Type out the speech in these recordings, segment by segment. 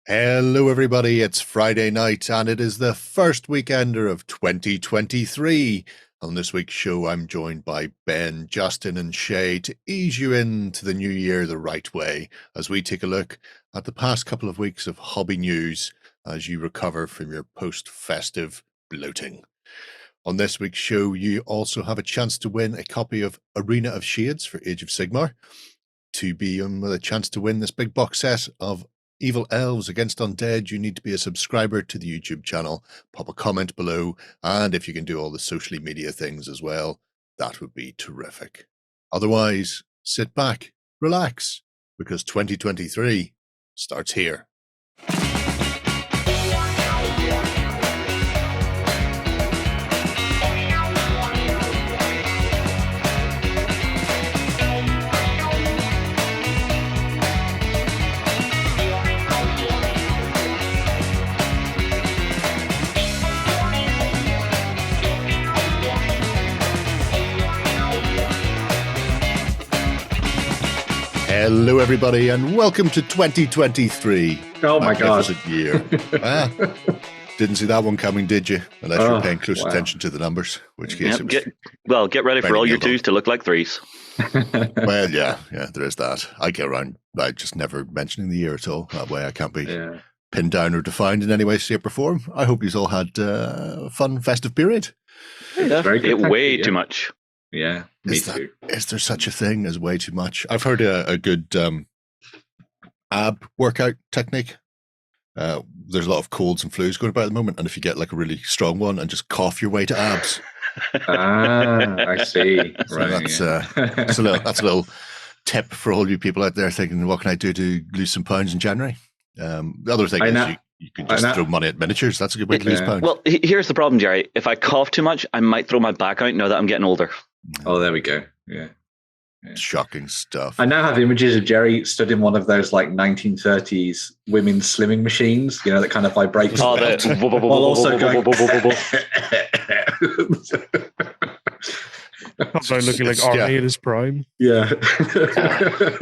Hello everybody, it's Friday night and it is the first weekender of 2023. On this week's show I'm joined by Ben, Justin and Shay to ease you into the new year the right way as we take a look at the past couple of weeks of hobby news as you recover from your post-festive bloating. On this week's show you also have a chance to win a copy of Arena of Shades for Age of Sigmar, to be with a chance to win this big box set of Evil Elves Against Undead. You need to be a subscriber to the YouTube channel, pop a comment below, and if you can do all the social media things as well, that would be terrific. Otherwise, sit back, relax, because 2023 starts here. Hello, everybody, and welcome to 2023. Oh, my God. Year. Didn't see that one coming, did you? Unless you're paying close attention to the numbers, which case get ready for all your twos to look like threes. Well, yeah, there is that. I get around by just never mentioning the year at all. That way I can't be pinned down or defined in any way, shape, or form. I hope you've all had a fun festive period. Yeah, way too much. Yeah, me too. Is there such a thing as way too much? I've heard a good ab workout technique. There's a lot of colds and flus going about at the moment, and if you get like a really strong one and just cough your way to abs. I see. So right, that's a little tip for all you people out there thinking, what can I do to lose some pounds in January? The other thing is you can just throw money at miniatures. That's a good way to lose pounds. Well, here's the problem, Jerry. If I cough too much, I might throw my back out now that I'm getting older. Oh, there we go. Yeah. Shocking stuff. I now have images of Jerry stood in one of those like 1930s women's slimming machines, you know, that kind of vibrates. Oh, while also going. Not looking like Arnie in his prime. Yeah.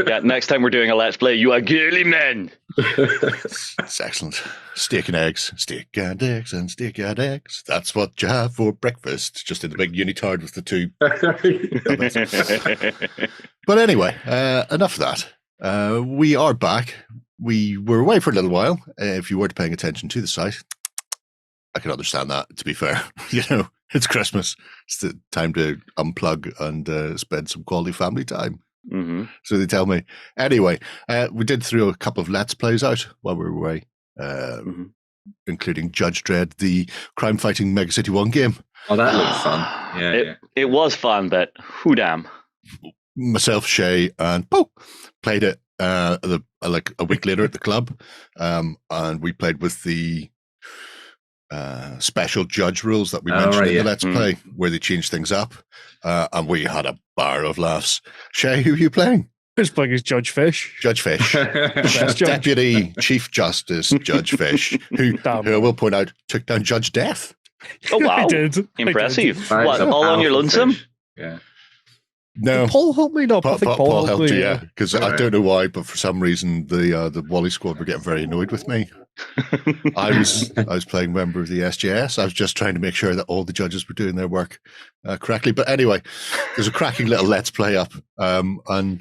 Yeah. Next time we're doing a Let's Play, you are girly men. It's excellent. Steak and eggs, steak and eggs, and steak and eggs. That's what you have for breakfast. Just in the big unitard with the two. But anyway, enough of that. We are back. We were away for a little while. If you weren't paying attention to the site, I can understand that, to be fair. You know, it's Christmas. It's the time to unplug and spend some quality family time. Mm-hmm. So they tell me. Anyway, we did throw a couple of Let's Plays out while we were away, including Judge Dredd, the crime-fighting Mega City 1 game. Oh, that looked fun. It was fun, but who damn. Myself, Shay, and Poe played it like a week later at the club, and we played with the special judge rules that we mentioned in the Let's Play, where they changed things up, and we had a bar of laughs. Shay, who are you playing? I was playing as Judge Fish. Judge Fish. Deputy Chief Justice Judge Fish, who I will point out took down Judge Death. Oh, wow. I did. Impressive. What, all on your lonesome? Fish. Yeah. No, Paul helped me. No, I think Paul helped me. Yeah, because I don't know why, but for some reason the Wally squad were getting very annoyed with me. I was playing member of the SJS. I was just trying to make sure that all the judges were doing their work correctly. But anyway, there's a cracking little Let's Play up, and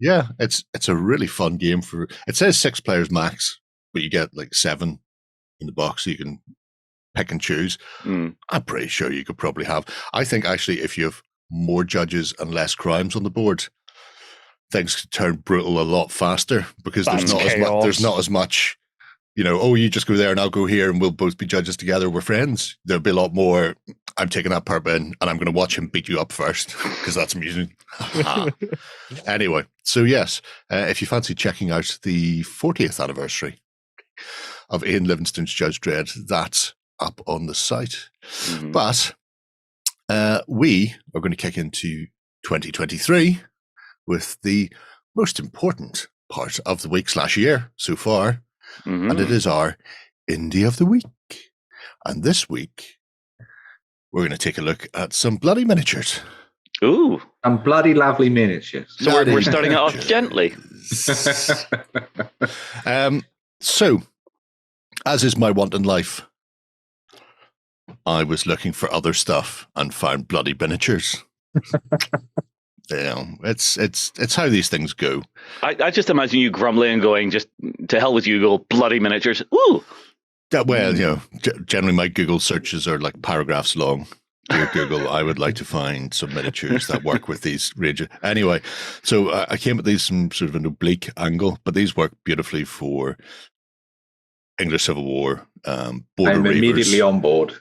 it's a really fun game. It says 6 players max, but you get like 7 in the box, so you can pick and choose. I'm pretty sure you could probably have. I think actually, if you have more judges and less crimes on the board, things could turn brutal a lot faster, because there's not as much, you know, oh, you just go there and I'll go here and we'll both be judges together, we're friends. There'll be a lot more, I'm taking that perp in and I'm going to watch him beat you up first, because that's amusing. Anyway, so yes, if you fancy checking out the 40th anniversary of Ian Livingstone's Judge Dredd, that's up on the site. But we are going to kick into 2023 with the most important part of the week/year so far, and it is our Indie of the Week. And this week, we're going to take a look at some bloody miniatures. Ooh. And bloody lovely miniatures. So we're starting it off gently. So, as is my want in life, I was looking for other stuff and found bloody miniatures. It's how these things go. I just imagine you grumbling and going, just to hell with you, go bloody miniatures. Ooh. Yeah, well, generally my Google searches are like paragraphs long. Dear Google, I would like to find some miniatures that work with these ranges. Anyway, so I came at these from sort of an oblique angle, but these work beautifully for English Civil War, Border I'm Reavers, immediately on board.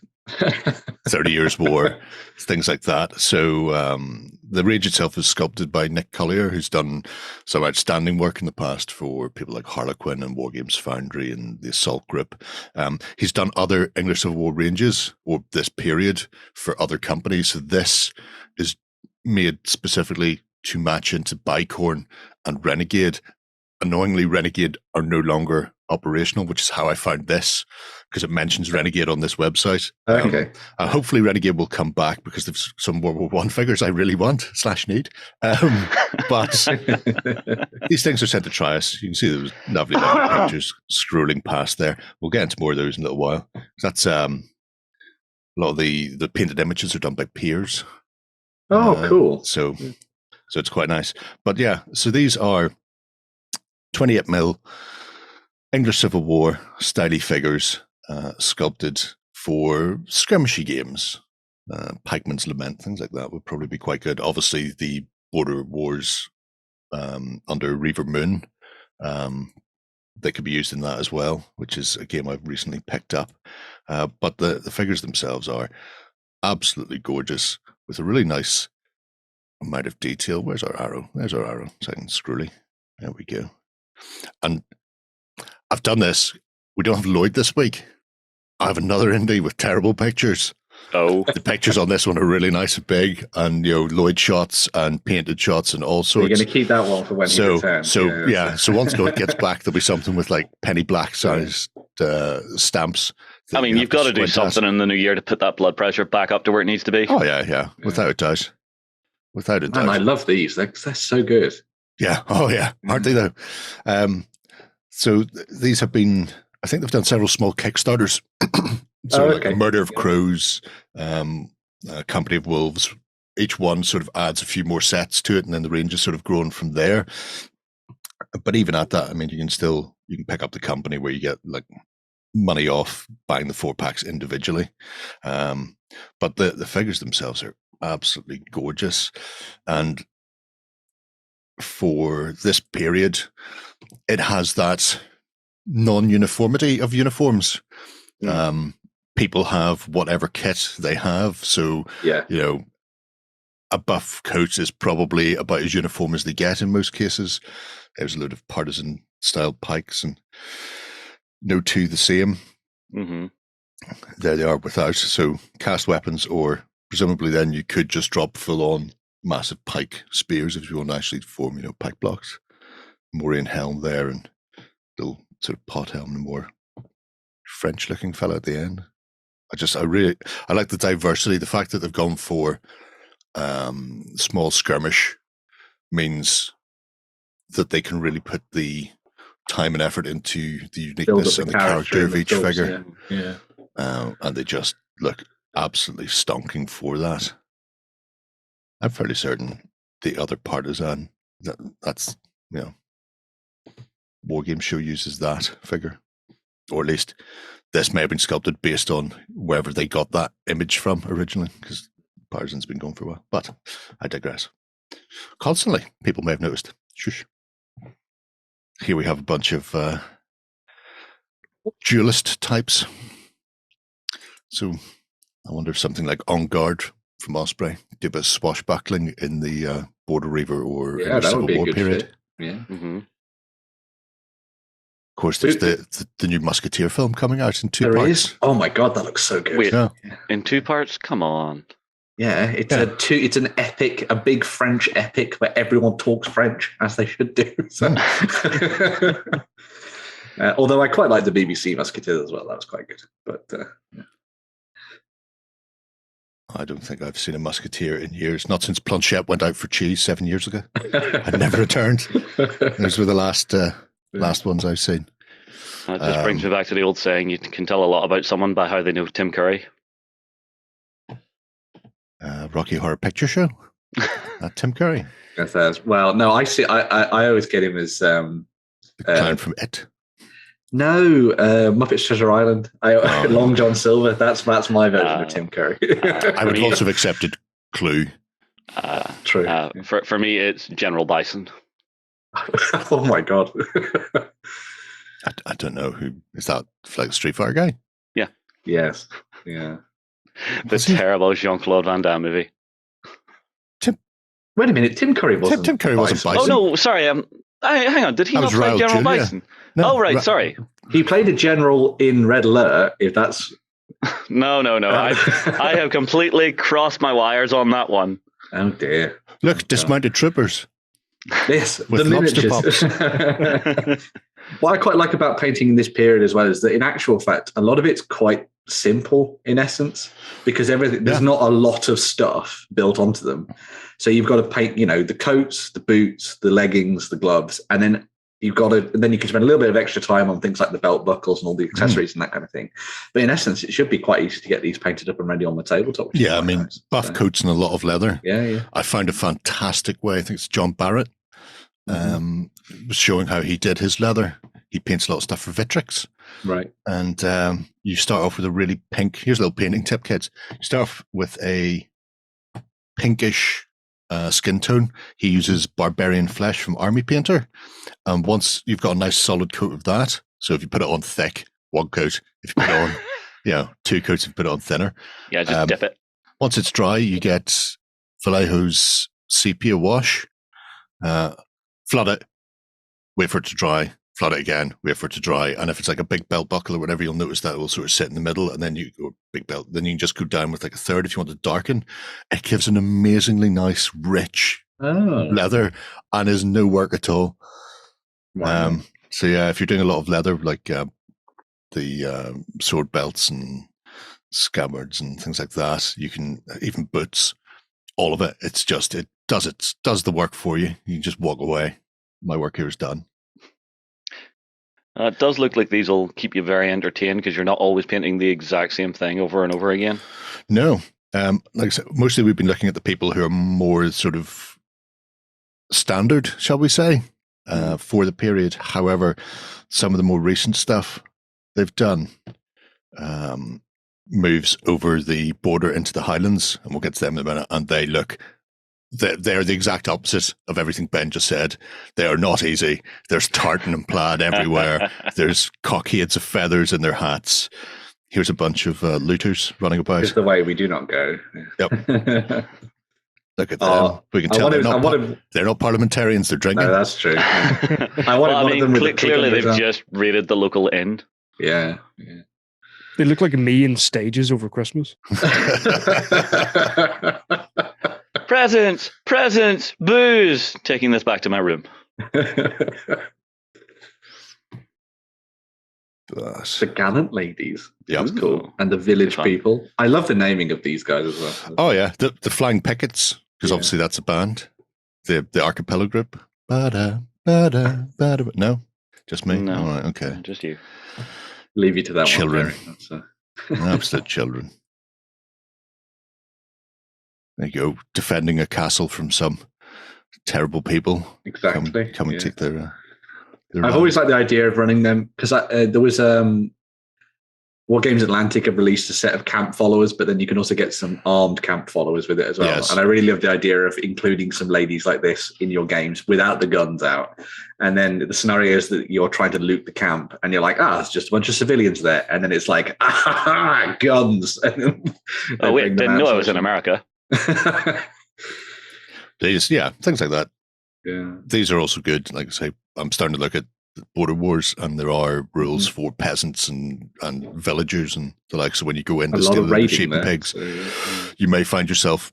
30 Years War, things like that. So the range itself is sculpted by Nick Collier, who's done some outstanding work in the past for people like Harlequin and Wargames Foundry and the Assault Group. He's done other English Civil War ranges or this period for other companies. So this is made specifically to match into Bicorn and Renegade. Annoyingly, Renegade are no longer operational, which is how I found this, because it mentions Renegade on this website. Okay. Hopefully Renegade will come back because there's some World War I figures I really want / need. But these things are sent to try us. You can see those lovely little pictures scrolling past there. We'll get into more of those in a little while. That's a lot of the painted images are done by peers. Oh, cool. So it's quite nice. But yeah, so these are 28mm English Civil War styly figures sculpted for skirmishy games. Pikeman's Lament, things like that would probably be quite good. Obviously, the Border Wars under Reaver Moon, they could be used in that as well, which is a game I've recently picked up. But the figures themselves are absolutely gorgeous with a really nice amount of detail. Where's our arrow? There's our arrow. Second scrolly. There we go. And I've done this. We don't have Lloyd this week. I have another indie with terrible pictures. Oh. The pictures on this one are really nice and big, and Lloyd shots and painted shots and all sorts. You're going to keep that one for when he returns. So once Lloyd gets back, there'll be something with like penny black sized stamps. I mean, you've got to do something in the new year to put that blood pressure back up to where it needs to be. Oh yeah, without a doubt. Without a doubt. Man, I love these. They're so good. Yeah. Oh yeah. Aren't they though? So these have been, I think they've done several small Kickstarters. Like Murder of Crows, Company of Wolves. Each one sort of adds a few more sets to it, and then the range is sort of grown from there. But even at that, I mean, you can pick up the company where you get like money off buying the 4-packs individually. But the figures themselves are absolutely gorgeous. And for this period, it has that non-uniformity of uniforms. People have whatever kit they have. So, a buff coat is probably about as uniform as they get in most cases. There's a load of partisan style pikes and no two the same. Mm-hmm. There they are without. So cast weapons, or presumably then you could just drop full on massive pike spears if you want to actually form, pike blocks. Morian helm there and little sort of pot helm, the more French looking fella at the end. I like the diversity. The fact that they've gone for small skirmish means that they can really put the time and effort into the uniqueness and the character of each figure. Yeah. And they just look absolutely stonking for that. I'm fairly certain the other partisan, that's Wargame Show uses that figure. Or at least this may have been sculpted based on wherever they got that image from originally, because Partisan's been going for a while. But I digress. Constantly, people may have noticed. Shush. Here we have a bunch of duelist types. So I wonder if something like On Guard from Osprey do a bit of swashbuckling in the Border Reaver or in the Civil War period. Fit. Yeah. Mm-hmm. Of course, there's the new Musketeer film coming out in 2 parts. There is? Oh my god, that looks so good. Wait, in 2 parts? Come on. Yeah, it's an epic, a big French epic where everyone talks French, as they should do. So. Although I quite like the BBC Musketeers as well. That was quite good. But I don't think I've seen a Musketeer in years. Not since Planchette went out for cheese 7 years ago. I never returned. Those were the last ones I've seen. That just brings me back to the old saying: you can tell a lot about someone by how they know Tim Curry. Rocky Horror Picture Show. Tim Curry. Well, no, I see. I always get him as The clown from It. No, Muppets Treasure Island. Long John Silver. That's my version of Tim Curry. I would also have accepted Clue. True. For me, it's General Bison. Oh my god. I don't know who is that. Like Street Fighter guy? Yeah. Yes. Yeah. The terrible Jean-Claude Van Damme movie. Wait a minute. Tim Curry wasn't. Tim Curry wasn't Bison. Oh no, sorry. Hang on. Did he not play General Bison? No, oh right, sorry. He played a general in Red Alert. If that's no. I have completely crossed my wires on that one. Oh dear. Look, dismounted troopers. Yes, with the lobster miniatures. pops. What I quite like about painting in this period as well is that in actual fact, a lot of it's quite simple in essence because there's not a lot of stuff built onto them. So you've got to paint, the coats, the boots, the leggings, the gloves, and then you can spend a little bit of extra time on things like the belt buckles and all the accessories and that kind of thing. But in essence, it should be quite eady to get these painted up and ready on the tabletop. Yeah, I mean, buff coats and a lot of leather. Yeah. I found a fantastic way. I think it's John Barrett. Was showing how he did his leather. He paints a lot of stuff for Victrix. Right. And you start off with a really pink. Here's a little painting tip, kids. You start off with a pinkish skin tone. He uses barbarian flesh from Army Painter. And once you've got a nice solid coat of that, so if you put it on thick, one coat. If you put it on, two coats, if you put it on thinner. Yeah, just dip it. Once it's dry, you get Vallejo's sepia wash. Flood it, wait for it to dry, flood it again, wait for it to dry. And if it's like a big belt buckle or whatever, you'll notice that it will sort of sit in the middle and then you go big belt. Then you can just go down with like a third if you want to darken. It gives an amazingly nice, rich leather and is no work at all. Wow. So yeah, if you're doing a lot of leather, like the sword belts and scabbards and things like that, you can, even boots, all of it. It's just, it does the work for you. You can just walk away. My work here is done. It does look like these will keep you very entertained because you're not always painting the exact same thing over and over again. No. Like I said, mostly we've been looking at the people who are more sort of standard, shall we say, for the period. However, some of the more recent stuff they've done moves over the border into the Highlands, and we'll get to them in a minute, and they look... They're the exact opposite of everything Ben just said. They are not easy. There's tartan and plaid everywhere. There's cockades of feathers in their hats. Here's a bunch of looters running about. It's the way we do not go. Yep. Look at them. We can tell they're not parliamentarians. They're drinking. No, that's true. Clearly they've just raided the local inn. Yeah. They look like me in stages over Christmas. Presents, booze. Taking this back to my room. The gallant ladies. Yeah, that's cool. And the village people. I love the naming of these guys as well. Oh yeah, the Flying Pickets, because obviously that's a band. The archipelago group. No, just me. No, all right, okay, just you. Leave you to that children. One. Absolute children. There you go, defending a castle from some terrible people. Exactly. Come and take their I've always liked the idea of running them because there was Wargames Atlantic have released a set of camp followers, but then you can also get some armed camp followers with it as well. Yes. And I really love the idea of including some ladies like this in your games without the guns out. And then the scenario is that you're trying to loot the camp and you're like, it's just a bunch of civilians there. And then it's like, guns. And then oh, wait, didn't know I was in America. Things like that. Yeah. These are also good. Like I say, I'm starting to look at Border Wars, and there are rules for peasants and villagers and the like. So when you go in to steal the sheep and pigs, you may find yourself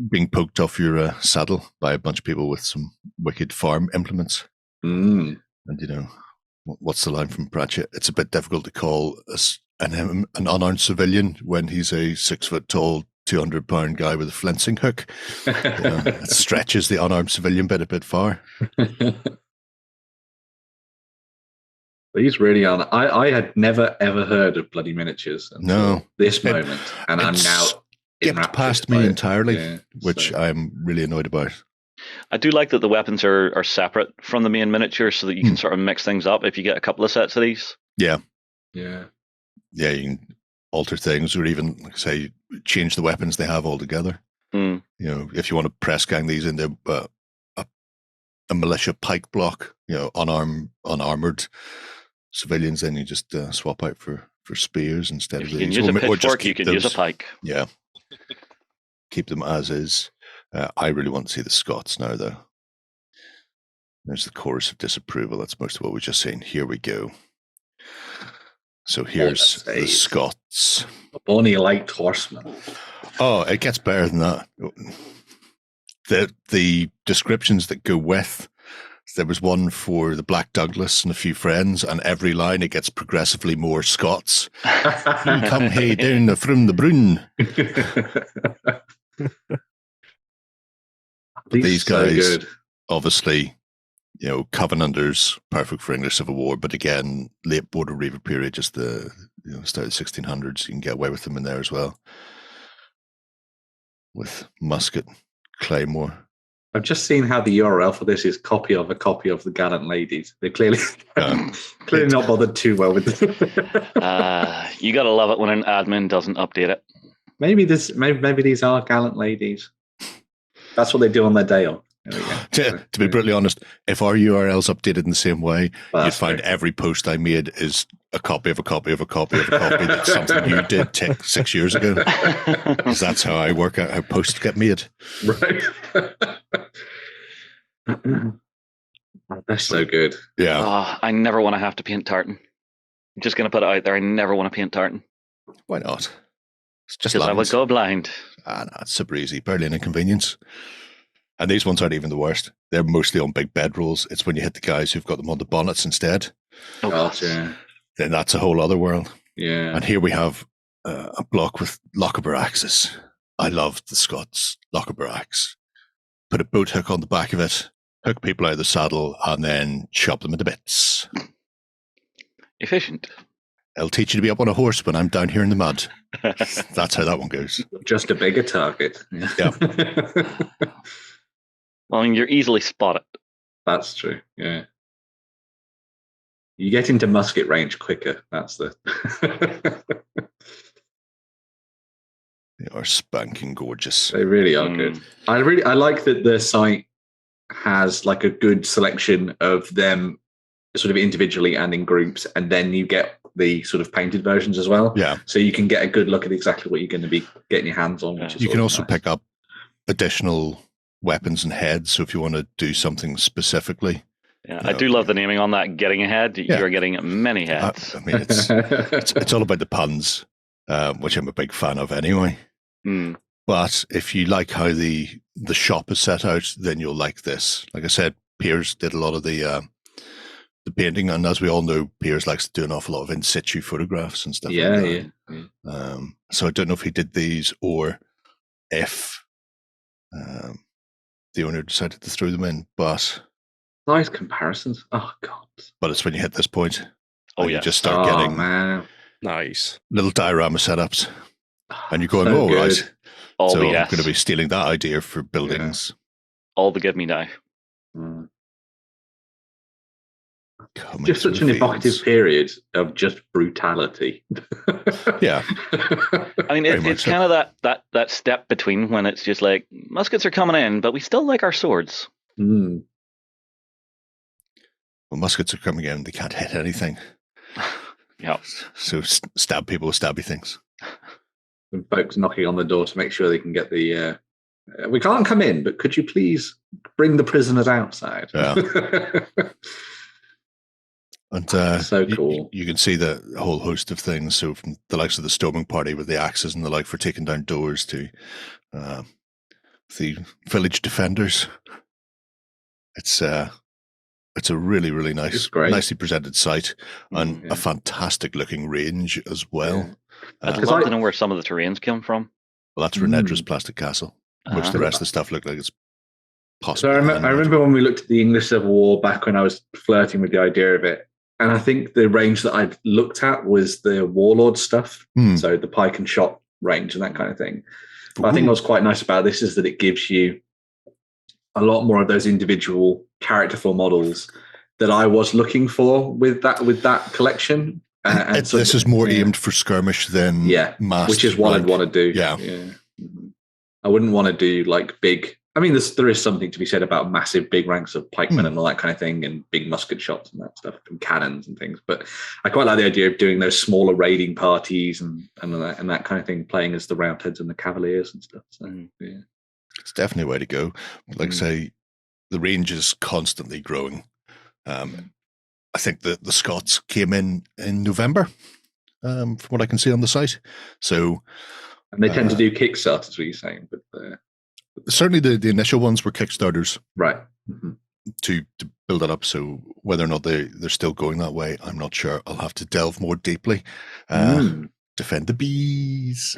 being poked off your saddle by a bunch of people with some wicked farm implements. And what's the line from Pratchett? It's a bit difficult to call an unarmed civilian when he's a 6 foot tall, 200-pound guy with a fencing hook. It stretches the unarmed civilian bit a bit far. These really are. I had never ever heard of bloody miniatures until this moment, and I'm now skipped past me entirely, Yeah, which I'm really annoyed about. I do like that the weapons are separate from the main miniature, so that you can sort of mix things up if you get a couple of sets of these. Yeah. Yeah. Yeah, you can alter things, or even, like I say, change the weapons they have altogether. Mm. You know, if you want to press gang these into a militia pike block, you know, unarmored civilians, then you just swap out for spears instead If of you can these. use a Or just pitchfork, you keep can use a those. pike. Yeah. Keep them as is. I really want to see the Scots now, though. There's the chorus of disapproval. That's most of what we've just seen. Here we go. So here's the Scots. A bonny light horseman. Oh, it gets better than that. The descriptions that go with, there was one for the Black Douglas and a few friends, and every line it gets progressively more Scots. Come hey down from the Brun. These guys, obviously, you know, Covenanters, perfect for English Civil War, but again, late Border Reaver period, just the start of the 1600s, you can get away with them in there as well. With musket, claymore. I've just seen how the URL for this is copy of a copy of the Gallant Ladies. They're clearly not bothered too well with this. You gotta love it when an admin doesn't update it. Maybe these are Gallant Ladies. That's what they do on their day off. To be brutally honest, if our URL's updated in the same way, you'd find every post I made is a copy of a copy of a copy of a copy. That's something you did 6 years ago. Because that's how I work out how posts get made. Right. That's so good. Yeah. I never want to have to paint tartan. I'm just going to put it out there. I never want to paint tartan. Why not? It's just because I would go blind. No, it's super easy. Barely an inconvenience. And these ones aren't even the worst. They're mostly on big bedrolls. It's when you hit the guys who've got them on the bonnets instead. Oh, gotcha. Then that's a whole other world. Yeah. And here we have a block with Lochaber axes. I love the Scots Lochaber axe. Put a boat hook on the back of it, hook people out of the saddle, and then chop them into bits. Efficient. It'll teach you to be up on a horse when I'm down here in the mud. That's how that one goes. Just a bigger target. Yeah. Well, I mean, you're easily spotted. That's true. Yeah. You get into musket range quicker. That's the. They are spanking gorgeous. They really are good. I like that the site has like a good selection of them, sort of individually and in groups, and then you get the sort of painted versions as well. Yeah. So you can get a good look at exactly what you're going to be getting your hands on. Which is you can also nice. pick up additional weapons and heads. So if you want to do something specifically. Yeah, I do love the naming on that. Getting ahead, you're getting many heads. I mean, it's all about the puns, which I'm a big fan of anyway. Mm. But if you like how the shop is set out, then you'll like this. Like I said, Piers did a lot of the painting, and as we all know, Piers likes to do an awful lot of in situ photographs and stuff. Yeah, like that. Yeah. So I don't know if he did these or if the owner decided to throw them in, but nice comparisons. Oh god! But it's when you hit this point, you just start getting nice little diorama setups, and you're going, "Oh, right." So I'm going to be stealing that idea for buildings. All the give me now. Just such an evocative period of just brutality. Yeah. I mean, it's kind of that step between when it's just like, muskets are coming in, but we still like our swords. Mm. Well, muskets are coming in, they can't hit anything. Yeah. So stab people with stabby things. And folks knocking on the door to make sure they can get the... we can't come in, but could you please bring the prisoners outside? Yeah. And so cool. You can see the whole host of things. So from the likes of the storming party with the axes and the like for taking down doors to the village defenders. It's a really, really nice, nicely presented site and a fantastic looking range as well. I'd love to know where some of the terrains come from. Well, that's Renedra's Plastic Castle. Most of the rest of the stuff looked like it's possible. So I remember when we looked at the English Civil War back when I was flirting with the idea of it. And I think the range that I'd looked at was the Warlord stuff. So the pike and shot range and that kind of thing. But I think what's quite nice about this is that it gives you a lot more of those individual characterful models that I was looking for with that collection. This is more aimed for skirmish than mass, which is what I'd want to do. Yeah. I wouldn't want to do like big. I mean, there is something to be said about massive big ranks of pikemen and all that kind of thing, and big musket shots and that stuff, and cannons and things. But I quite like the idea of doing those smaller raiding parties and that kind of thing, playing as the Roundheads and the Cavaliers and stuff. So yeah, it's definitely a way to go. Like I say, the range is constantly growing. I think the Scots came in November, from what I can see on the site. So, and they tend to do Kickstarters, what you're saying, but. Certainly the initial ones were Kickstarters. Right. To build it up. So whether or not they're still going that way, I'm not sure. I'll have to delve more deeply. Defend the bees.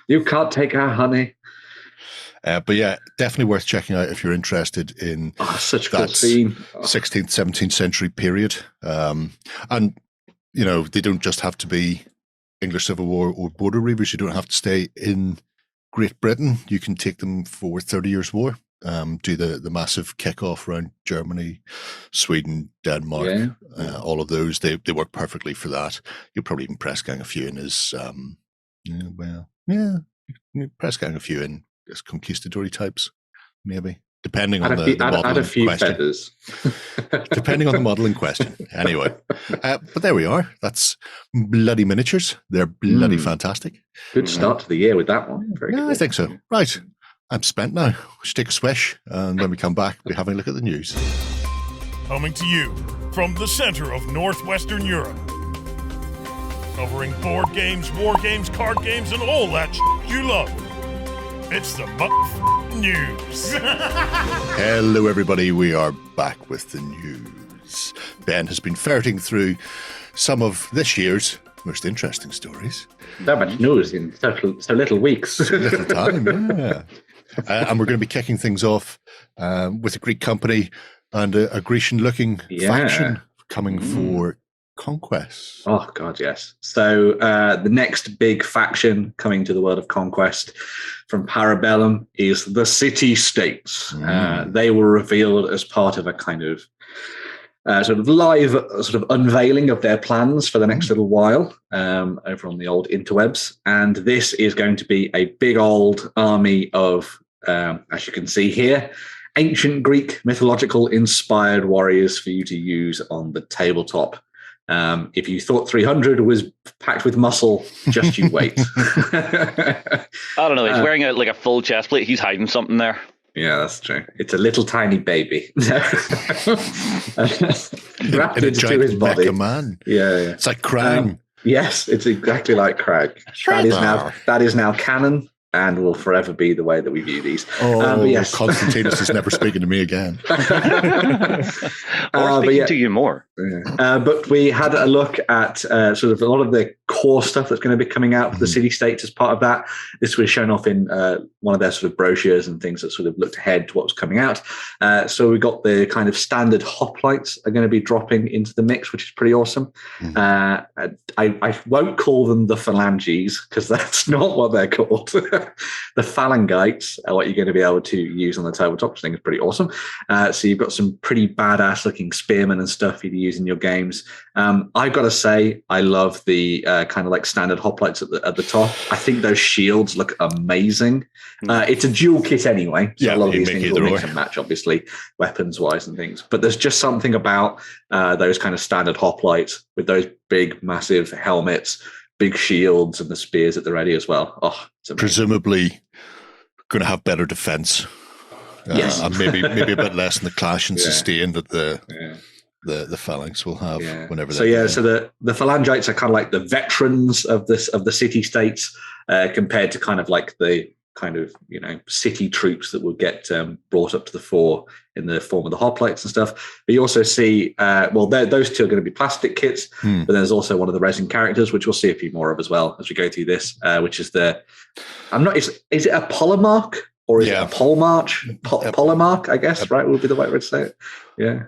You can't take our honey. But yeah, definitely worth checking out if you're interested in such that 16th, 17th century period. And, they don't just have to be English Civil War or Border Reavers. You don't have to stay in Great Britain. You can take them for 30 Years' War, do the massive kickoff around Germany, Sweden, Denmark, all of those. They work perfectly for that. You'll probably even press gang a few in as, press gang a few in as conquistador types, maybe. Depending on the model add a few in question. Feathers. Depending on the model in question. Anyway. But there we are. That's bloody miniatures. They're bloody fantastic. Good start to the year with that one. Very good. I think so. Right. I'm spent now. We should take a swish. And when we come back, we'll be having a look at the news. Coming to you from the center of Northwestern Europe. Covering board games, war games, card games, and all that you love. It's the news. Hello, everybody. We are back with the news. Ben has been ferreting through some of this year's most interesting stories. So much news in so little weeks. So little time, yeah. And we're going to be kicking things off with a Greek company and a Grecian-looking faction coming for Conquest. Oh, God, yes. So the next big faction coming to the world of Conquest from Para Bellum is the City-States. They were revealed as part of a kind of sort of live sort of unveiling of their plans for the next little while over on the old interwebs. And this is going to be a big old army of, as you can see here, ancient Greek mythological inspired warriors for you to use on the tabletop. If you thought 300 was packed with muscle, just you wait. I don't know. He's wearing a full chest plate. He's hiding something there. Yeah, that's true. It's a little tiny baby. Wrapped into his body. Man. Yeah. It's like Krang. Yes, it's exactly like Krag. That is now canon. And will forever be the way that we view these. But yes. Constantinus is never speaking to me again. Or speaking to you more. But we had a look at sort of a lot of the core stuff that's going to be coming out for the city-states as part of that. This was shown off in one of their sort of brochures and things that sort of looked ahead to what was coming out. So we got the kind of standard hoplites are going to be dropping into the mix, which is pretty awesome. I won't call them the phalanges because that's not what they're called. The phalangites are what you're going to be able to use on the tabletop, which I think is pretty awesome. So you've got some pretty badass looking spearmen and stuff for you to use in your games. I've got to say, I love the kind of like standard hoplites at the top. I think those shields look amazing. It's a dual kit anyway. So a lot of these things will mix and match, obviously, weapons wise and things. But there's just something about those kind of standard hoplites with those big, massive helmets, big shields, and the spears at the ready as well. Oh, it's amazing. Presumably going to have better defense. Yes. And maybe a bit less in the clash and sustain that the phalanx will have whenever they're so the phalangites are kind of like the veterans of the city-states compared to kind of like the kind of, city troops that will get brought up to the fore in the form of the hoplites and stuff. But you also see, those two are going to be plastic kits, but there's also one of the resin characters, which we'll see a few more of as well as we go through this, which is is it a polemarch Or is it a pole march? Polemarch, I guess, right? Would be the right way to say it. Yeah.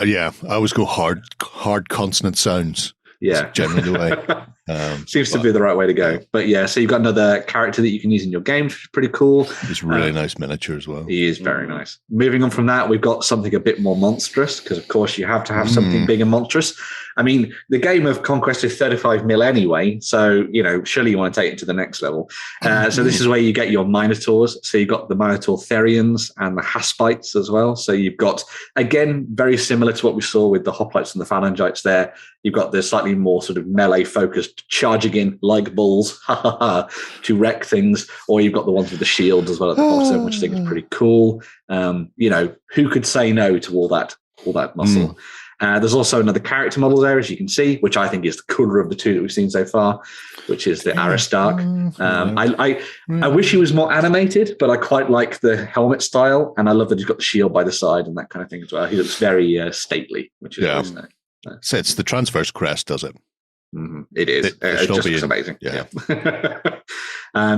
Yeah, I always go hard consonant sounds. Yeah. It's generally the way. Seems to be the right way to go. But yeah, so you've got another character that you can use in your games, which is pretty cool. He's really nice miniature as well. He is very nice. Moving on from that, we've got something a bit more monstrous, because of course you have to have something big and monstrous. I mean, the game of Conquest is 35 mil anyway, so, surely you want to take it to the next level. So this is where you get your Minotaurs. So you've got the Minotaur Therians and the Haspites as well. So you've got, again, very similar to what we saw with the Hoplites and the Phalangites there. You've got the slightly more sort of melee-focused, charging in like bulls to wreck things, or you've got the ones with the shields as well at the bottom, which I think is pretty cool. Who could say no to all that muscle? There's also another character model there, as you can see, which I think is the cooler of the two that we've seen so far, which is the Aristarch. I wish he was more animated, but I quite like the helmet style, and I love that he's got the shield by the side and that kind of thing as well. He looks very stately, which is nice. So it's the transverse crest, does it? Mm-hmm. It is. It just looks amazing. Yeah.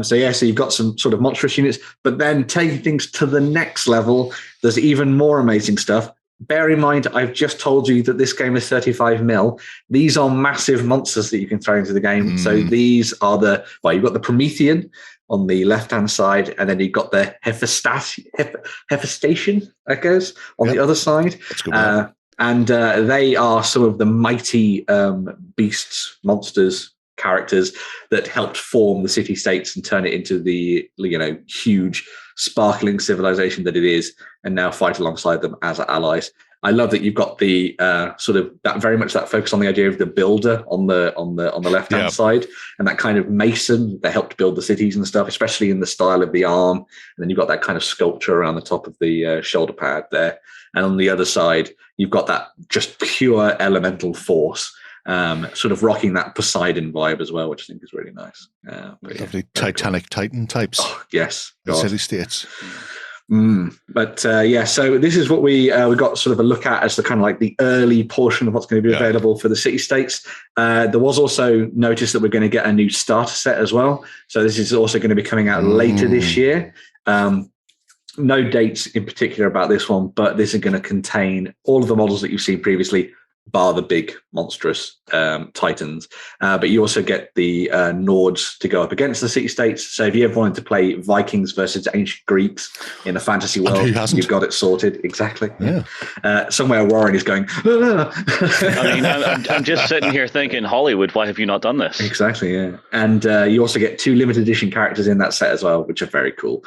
So you've got some sort of monstrous units, but then taking things to the next level, there's even more amazing stuff. Bear in mind, I've just told you that this game is 35 mil. These are massive monsters that you can throw into the game. So these are you've got the Promethean on the left-hand side, and then you've got the Hephaestation, I guess, on the other side. That's good. And they are some of the mighty beasts, monsters, characters that helped form the city-states and turn it into the huge, sparkling civilization that it is, and now fight alongside them as allies. I love that you've got the sort of that very much that focus on the idea of the builder on the left-hand side, and that kind of mason that helped build the cities and stuff, especially in the style of the arm. And then you've got that kind of sculpture around the top of the shoulder pad there. And on the other side, you've got that just pure elemental force, sort of rocking that Poseidon vibe as well, which I think is really nice. Lovely Titanic Titan types. Oh, yes. City states. But so this is what we got sort of a look at as the kind of like the early portion of what's going to be available for the city states. There was also notice that we're going to get a new starter set as well. So this is also going to be coming out later this year. No dates in particular about this one, but this is going to contain all of the models that you've seen previously, bar the big monstrous titans. But you also get the Nords to go up against the city-states. So if you ever wanted to play Vikings versus ancient Greeks in a fantasy world, you've got it sorted. Exactly. Yeah. Somewhere Warren is going, I mean, I'm just sitting here thinking, Hollywood, why have you not done this? Exactly, yeah. And you also get 2 limited edition characters in that set as well, which are very cool.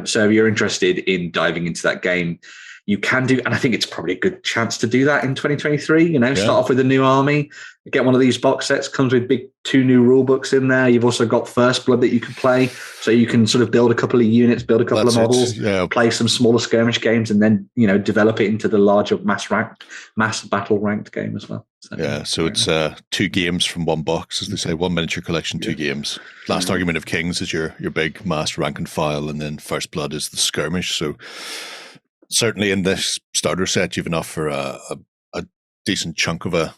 So if you're interested in diving into that game, you can do, and I think it's probably a good chance to do that in 2023. Start off with a new army, get one of these box sets, comes with 2 new rule books in there. You've also got First Blood that you can play, so you can sort of build a couple of units, build a couple of models, play some smaller skirmish games, and then develop it into the larger mass battle ranked game as well. So it's 2 games from 1 box, as they say, 1 miniature collection, 2 games. Last Argument of Kings is your big mass rank and file, and then First Blood is the skirmish. So certainly in this starter set, you've enough for a decent chunk of a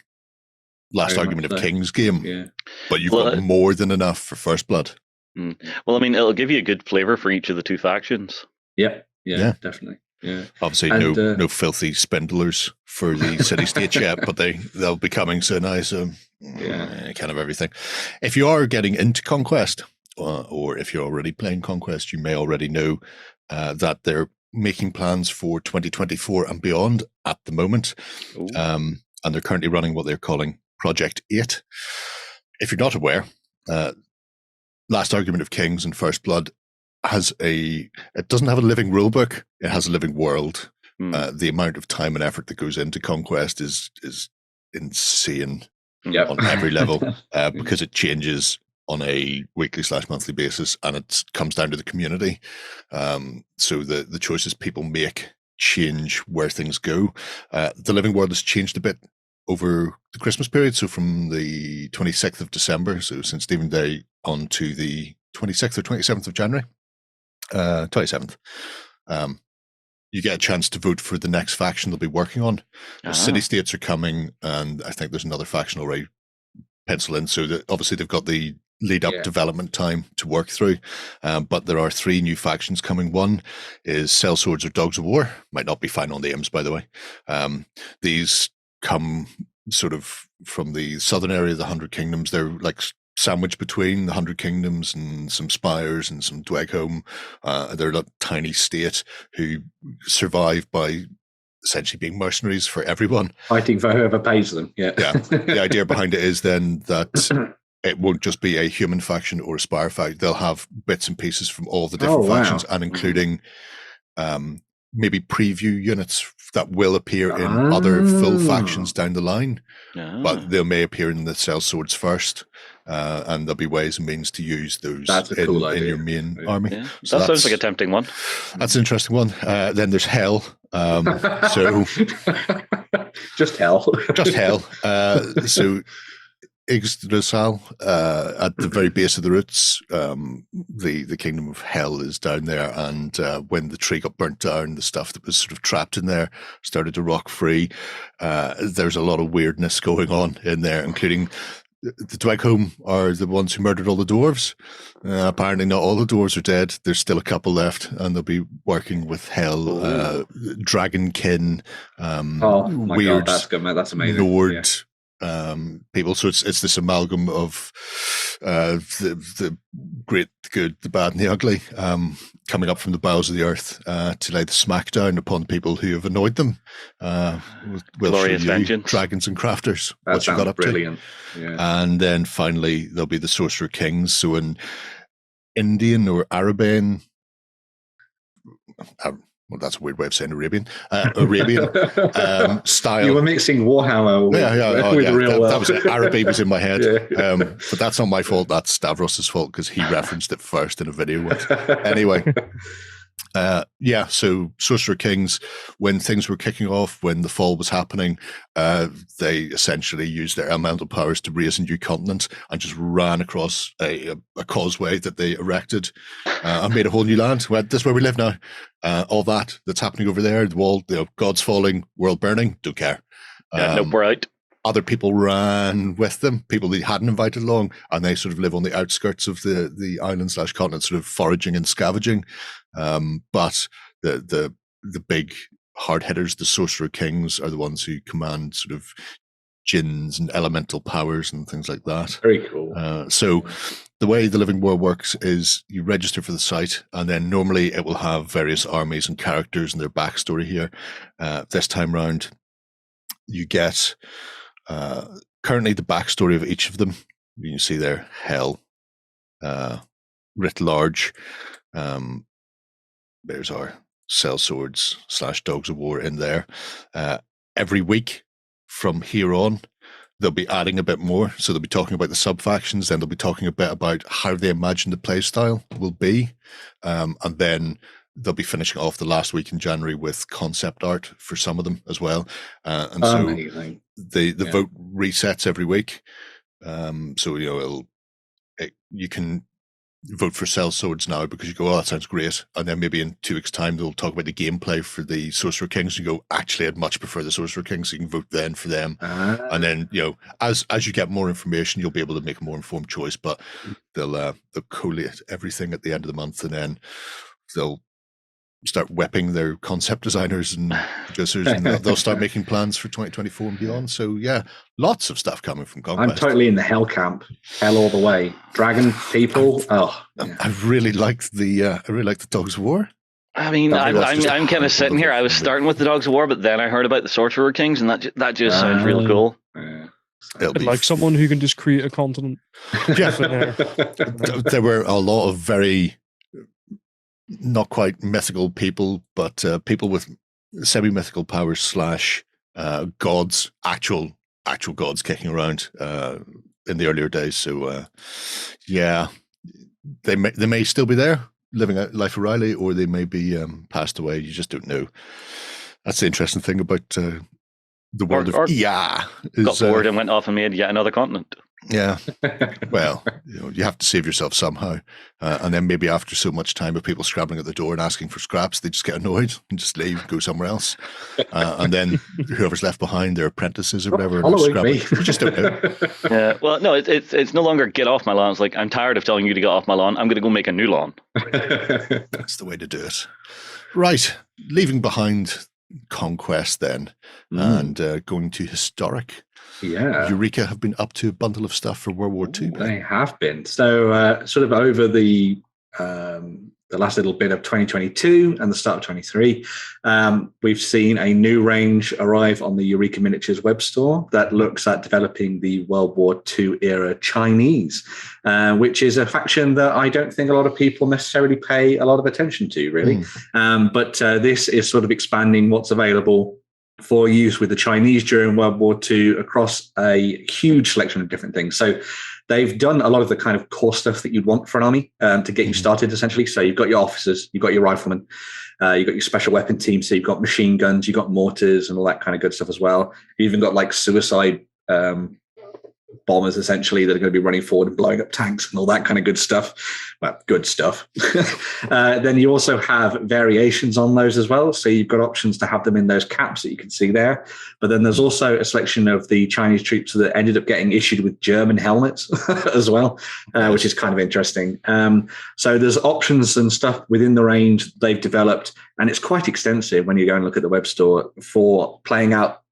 Last Argument of Kings game. Yeah. But you've got more than enough for First Blood. Well, I mean, it'll give you a good flavor for each of the 2 factions. Yeah, definitely. Yeah. Obviously, no filthy spindlers for the city-state yet, but they'll be coming soon. Kind of everything. If you are getting into Conquest, or if you're already playing Conquest, you may already know that they're making plans for 2024 and beyond at the moment. And they're currently running what they're calling Project 8. If you're not aware, Last Argument of Kings and First Blood it doesn't have a living rulebook, it has a living world. The amount of time and effort that goes into Conquest is insane on every level, because it changes on a weekly/monthly basis, and it comes down to the community. So the choices people make change where things go. The living world has changed a bit over the Christmas period. So from the 26th of December, so St. Stephen's Day, on to the 26th or 27th of January, 27th, you get a chance to vote for the next faction they'll be working on. The city-states are coming, and I think there's another faction already penciled in. So obviously they've got the lead up development time to work through. But there are 3 new factions coming. One is Sellswords or Dogs of War. Might not be final names, by the way. These come sort of from the southern area of the 100 Kingdoms. They're like sandwiched between the 100 Kingdoms and some Spires and some Dweghome. They're a tiny state who survive by essentially being mercenaries for everyone. Fighting for whoever pays them. Yeah. The idea behind it is then that it won't just be a human faction or a Spire faction. They'll have bits and pieces from all the different factions, and including maybe preview units that will appear in other full factions down the line. But they may appear in the Sellswords first, and there'll be ways and means to use those in your main army. Yeah. So that sounds like a tempting one. That's an interesting one. Then there's Hell. So just Hell. Just Hell. So Yggdrasil, at the very base of the roots, the kingdom of Hell is down there, and when the tree got burnt down, the stuff that was sort of trapped in there started to rock free. There's a lot of weirdness going on in there, including the Dweghome are the ones who murdered all the dwarves. Apparently not all the dwarves are dead. There's still a couple left, and they'll be working with Hell, Dragonkin, weird God, that's amazing. Nord people. So it's this amalgam of the great, the good, the bad, and the ugly, coming up from the bowels of the earth to lay the smackdown upon people who have annoyed them. Glorious vengeance. Dragons and crafters. That what you got up brilliant. to. Yeah. And then finally there'll be the Sorcerer Kings. So in Indian or Arabian, well, that's a weird way of saying Arabian style. You were mixing Warhammer with the real world. That was it. Arabic was in my head. But that's not my fault. That's Stavros's fault because he referenced it first in a video once. Anyway. So Sorcerer Kings, when things were kicking off, when the fall was happening, they essentially used their elemental powers to raise a new continent and just ran across a causeway that they erected and made a whole new land. Went, this is where we live now. All that's happening over there, the wall, gods falling, world burning, don't care. Nope, we're out. Other people ran with them, people they hadn't invited along, and they sort of live on the outskirts of the island / continent, sort of foraging and scavenging. But the big hard hitters, the Sorcerer Kings, are the ones who command sort of jinns and elemental powers and things like that. Very cool. So the way the Living War works is you register for the site, and then normally it will have various armies and characters and their backstory here. This time round, you get currently the backstory of each of them. You can see there, Hell, writ large. There's our Sellswords / Dogs of War in there. Every week from here on, they'll be adding a bit more. So they'll be talking about the sub-factions, then they'll be talking a bit about how they imagine the play style will be. And then they'll be finishing off the last week in January with concept art for some of them as well. And so amazing. The vote resets every week. So, you can vote for Sellswords now because you go, oh, that sounds great. And then maybe in 2 weeks' time, they'll talk about the gameplay for the Sorcerer Kings. And you go, actually, I'd much prefer the Sorcerer Kings. So you can vote then for them. And then, as you get more information, you'll be able to make a more informed choice. But they'll collate everything at the end of the month, and then they'll start whipping their concept designers and producers, and they'll start making plans for 2024 and beyond. So lots of stuff coming from Conquest. I'm totally in the Hell camp. Hell all the way. Dragon people. I really liked the Dogs of War. I mean, I'm kind of sitting here. I was starting with the Dogs of War, but then I heard about the Sorcerer Kings, and that just sounds real cool. I'd like someone who can just create a continent. There were a lot of very not quite mythical people, but people with semi-mythical powers / gods, actual gods kicking around in the earlier days. So they may still be there living out life O'Reilly, or they may be passed away. You just don't know. That's the interesting thing about the world of EA. Got bored and went off and made yet another continent. Yeah. Well, you have to save yourself somehow. And then maybe after so much time of people scrabbling at the door and asking for scraps, they just get annoyed and just leave, go somewhere else. And then whoever's left behind, their apprentices or whatever, following me. You just don't know. Yeah. Well, no, it's no longer get off my lawn. It's like, I'm tired of telling you to get off my lawn. I'm going to go make a new lawn. That's the way to do it. Right. Leaving behind Conquest then and going to historic. Yeah. Eureka have been up to a bundle of stuff for World War II. They have been. So sort of over the last little bit of 2022 and the start of 23, we've seen a new range arrive on the Eureka Miniatures web store that looks at developing the World War II era Chinese, which is a faction that I don't think a lot of people necessarily pay a lot of attention to, really. But this is sort of expanding what's available for use with the Chinese during World War II across a huge selection of different things. So they've done a lot of the kind of core stuff that you'd want for an army to get you started, essentially. So you've got your officers, you've got your riflemen, you've got your special weapon team. So you've got machine guns, you've got mortars and all that kind of good stuff as well. You've even got like suicide bombers, essentially, that are going to be running forward and blowing up tanks and all that kind of good stuff. Well, good stuff. Then you also have variations on those as well. So you've got options to have them in those caps that you can see there. But then there's also a selection of the Chinese troops that ended up getting issued with German helmets as well, which is kind of interesting. So there's options and stuff within the range they've developed, and it's quite extensive when you go and look at the web store for playing out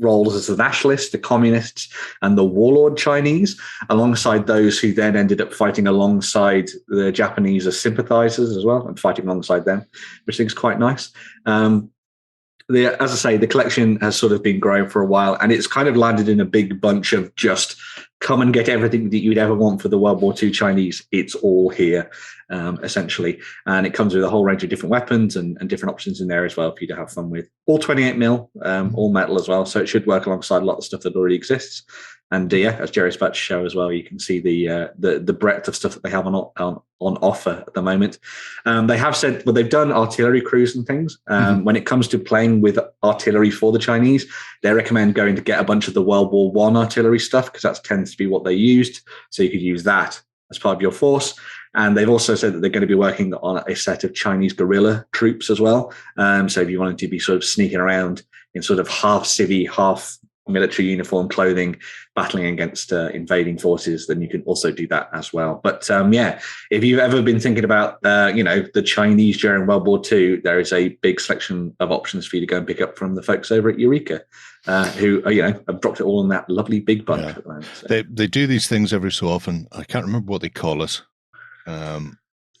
roles as the nationalists, the communists, and the warlord Chinese, alongside those who then ended up fighting alongside the Japanese as sympathizers as well, and fighting alongside them, which I think is quite nice. As I say, the collection has sort of been growing for a while, and it's kind of landed in a big bunch of just come and get everything that you'd ever want for the World War II Chinese. It's all here, essentially. And it comes with a whole range of different weapons and different options in there as well for you to have fun with. All 28 mil, all metal as well. So it should work alongside a lot of stuff that already exists. And as Jerry's about to show as well, you can see the breadth of stuff that they have on offer at the moment. They have said, well, they've done artillery crews and things. When it comes to playing with artillery for the Chinese, they recommend going to get a bunch of the World War I artillery stuff, because that tends to be what they used. So you could use that as part of your force. And they've also said that they're going to be working on a set of Chinese guerrilla troops as well. So if you wanted to be sort of sneaking around in sort of half civvy, half military uniform clothing, battling against invading forces, then you can also do that as well. But if you've ever been thinking about the Chinese during World War II, there is a big selection of options for you to go and pick up from the folks over at Eureka, who have dropped it all in that lovely big bunch at the moment. So. They do these things every so often. I can't remember what they call it,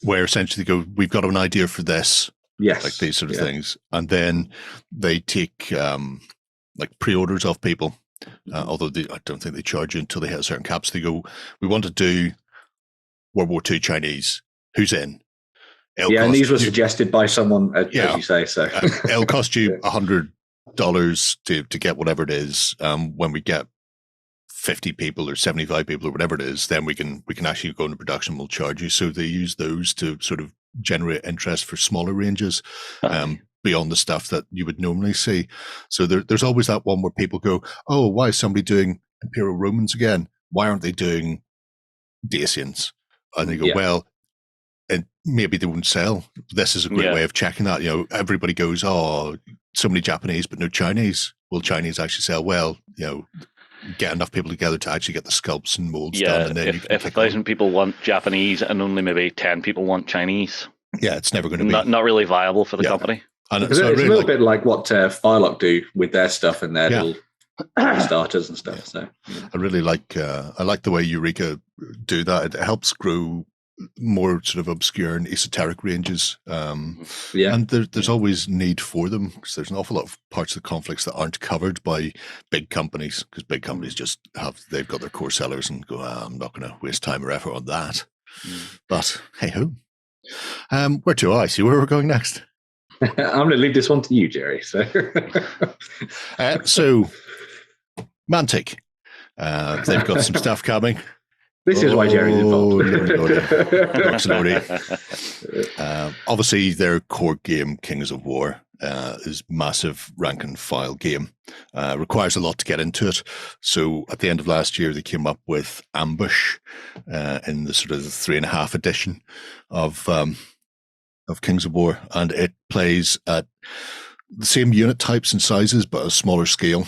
where essentially they go, we've got an idea for this. Yes, like these sort of things, and then they take like pre-orders of people, although I don't think they charge you until they hit certain caps. They go, we want to do World War II Chinese. Who's in? And these were suggested by someone, as you say. So it'll cost you $100 to get whatever it is. When we get 50 people or 75 people or whatever it is, then we can actually go into production. We'll charge you. So they use those to sort of generate interest for smaller ranges. Beyond the stuff that you would normally see. So there's always that one where people go, oh, why is somebody doing Imperial Romans again? Why aren't they doing Dacians? And they go, well, and maybe they won't sell. This is a great way of checking that. Everybody goes, oh, so many Japanese, but no Chinese. Will Chinese actually sell? Well, get enough people together to actually get the sculpts and molds done. And then if 1,000 people want Japanese and only maybe 10 people want Chinese, it's never going to be not really viable for the company. And it's a little bit like what Firelock do with their stuff and their little starters and stuff. So I really like the way Eureka do that. It helps grow more sort of obscure and esoteric ranges. And there's always need for them, because there's an awful lot of parts of the conflicts that aren't covered by big companies, because big companies they've got their core sellers and go, I'm not going to waste time or effort on that. But hey ho. Where to? I see where we're going next. I'm going to leave this one to you, Jerry. So, so Mantic, they've got some stuff coming. This is why Jerry's involved. Obviously, their core game, Kings of War, is massive rank and file game. Requires a lot to get into it. So at the end of last year, they came up with Ambush in the sort of 3.5 edition of Kings of War, and it plays at the same unit types and sizes, but a smaller scale.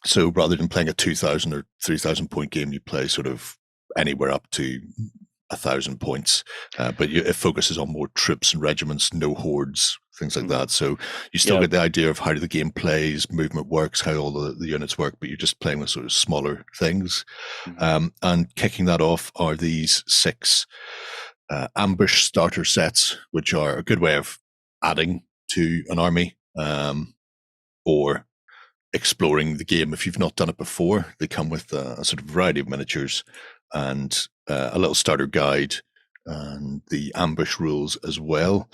So rather than playing a 2,000 or 3,000 point game, you play sort of anywhere up to 1,000 points, but it focuses on more troops and regiments, no hordes, things like that. So you still get the idea of how the game plays, movement works, how all the units work, but you're just playing with sort of smaller things. And kicking that off are these 6 ambush starter sets, which are a good way of adding to an army, or exploring the game if you've not done it before. They come with a sort of variety of miniatures and a little starter guide and the ambush rules as well.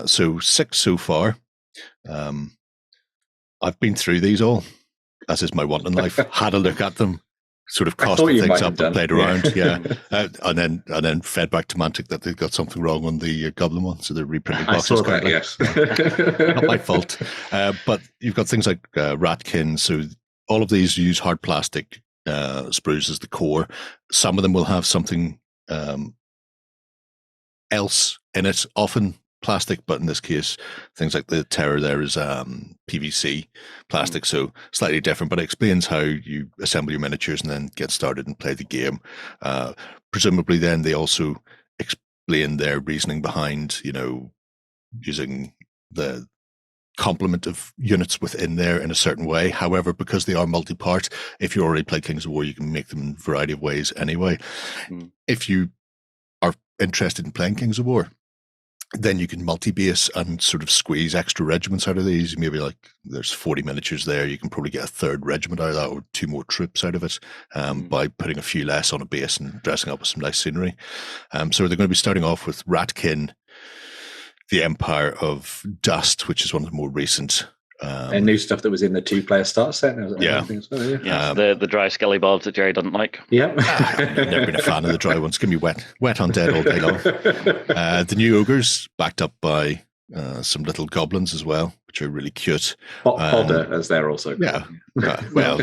So 6 so far. I've been through these all, as is my want in life. Had a look at them, sort of costed things up and played around, and then fed back to Mantic that they've got something wrong on the Goblin one, so they're reprinting boxes. I saw that, yes. Not my fault. But you've got things like Ratkin, so all of these use hard plastic sprues as the core. Some of them will have something else in it, often plastic, but in this case, things like the Terror there is PVC plastic, so slightly different, but it explains how you assemble your miniatures and then get started and play the game. Presumably then they also explain their reasoning behind, using the complement of units within there in a certain way. However, because they are multi-part, if you already played Kings of War, you can make them in a variety of ways anyway. If you are interested in playing Kings of War, then you can multi-base and sort of squeeze extra regiments out of these. Maybe like there's 40 miniatures there. You can probably get a 3rd regiment out of that, or 2 more troops out of it, by putting a few less on a base and dressing up with some nice scenery. So they're going to be starting off with Ratkin, the Empire of Dust, which is one of the more recent. And new stuff that was in the 2-player start set. The dry skelly bobs that Jerry doesn't like. Yeah. I've never been a fan of the dry ones. Give me wet undead all day long. The new ogres, backed up by some little goblins as well, which are really cute. Hodder, as they're also called. Well,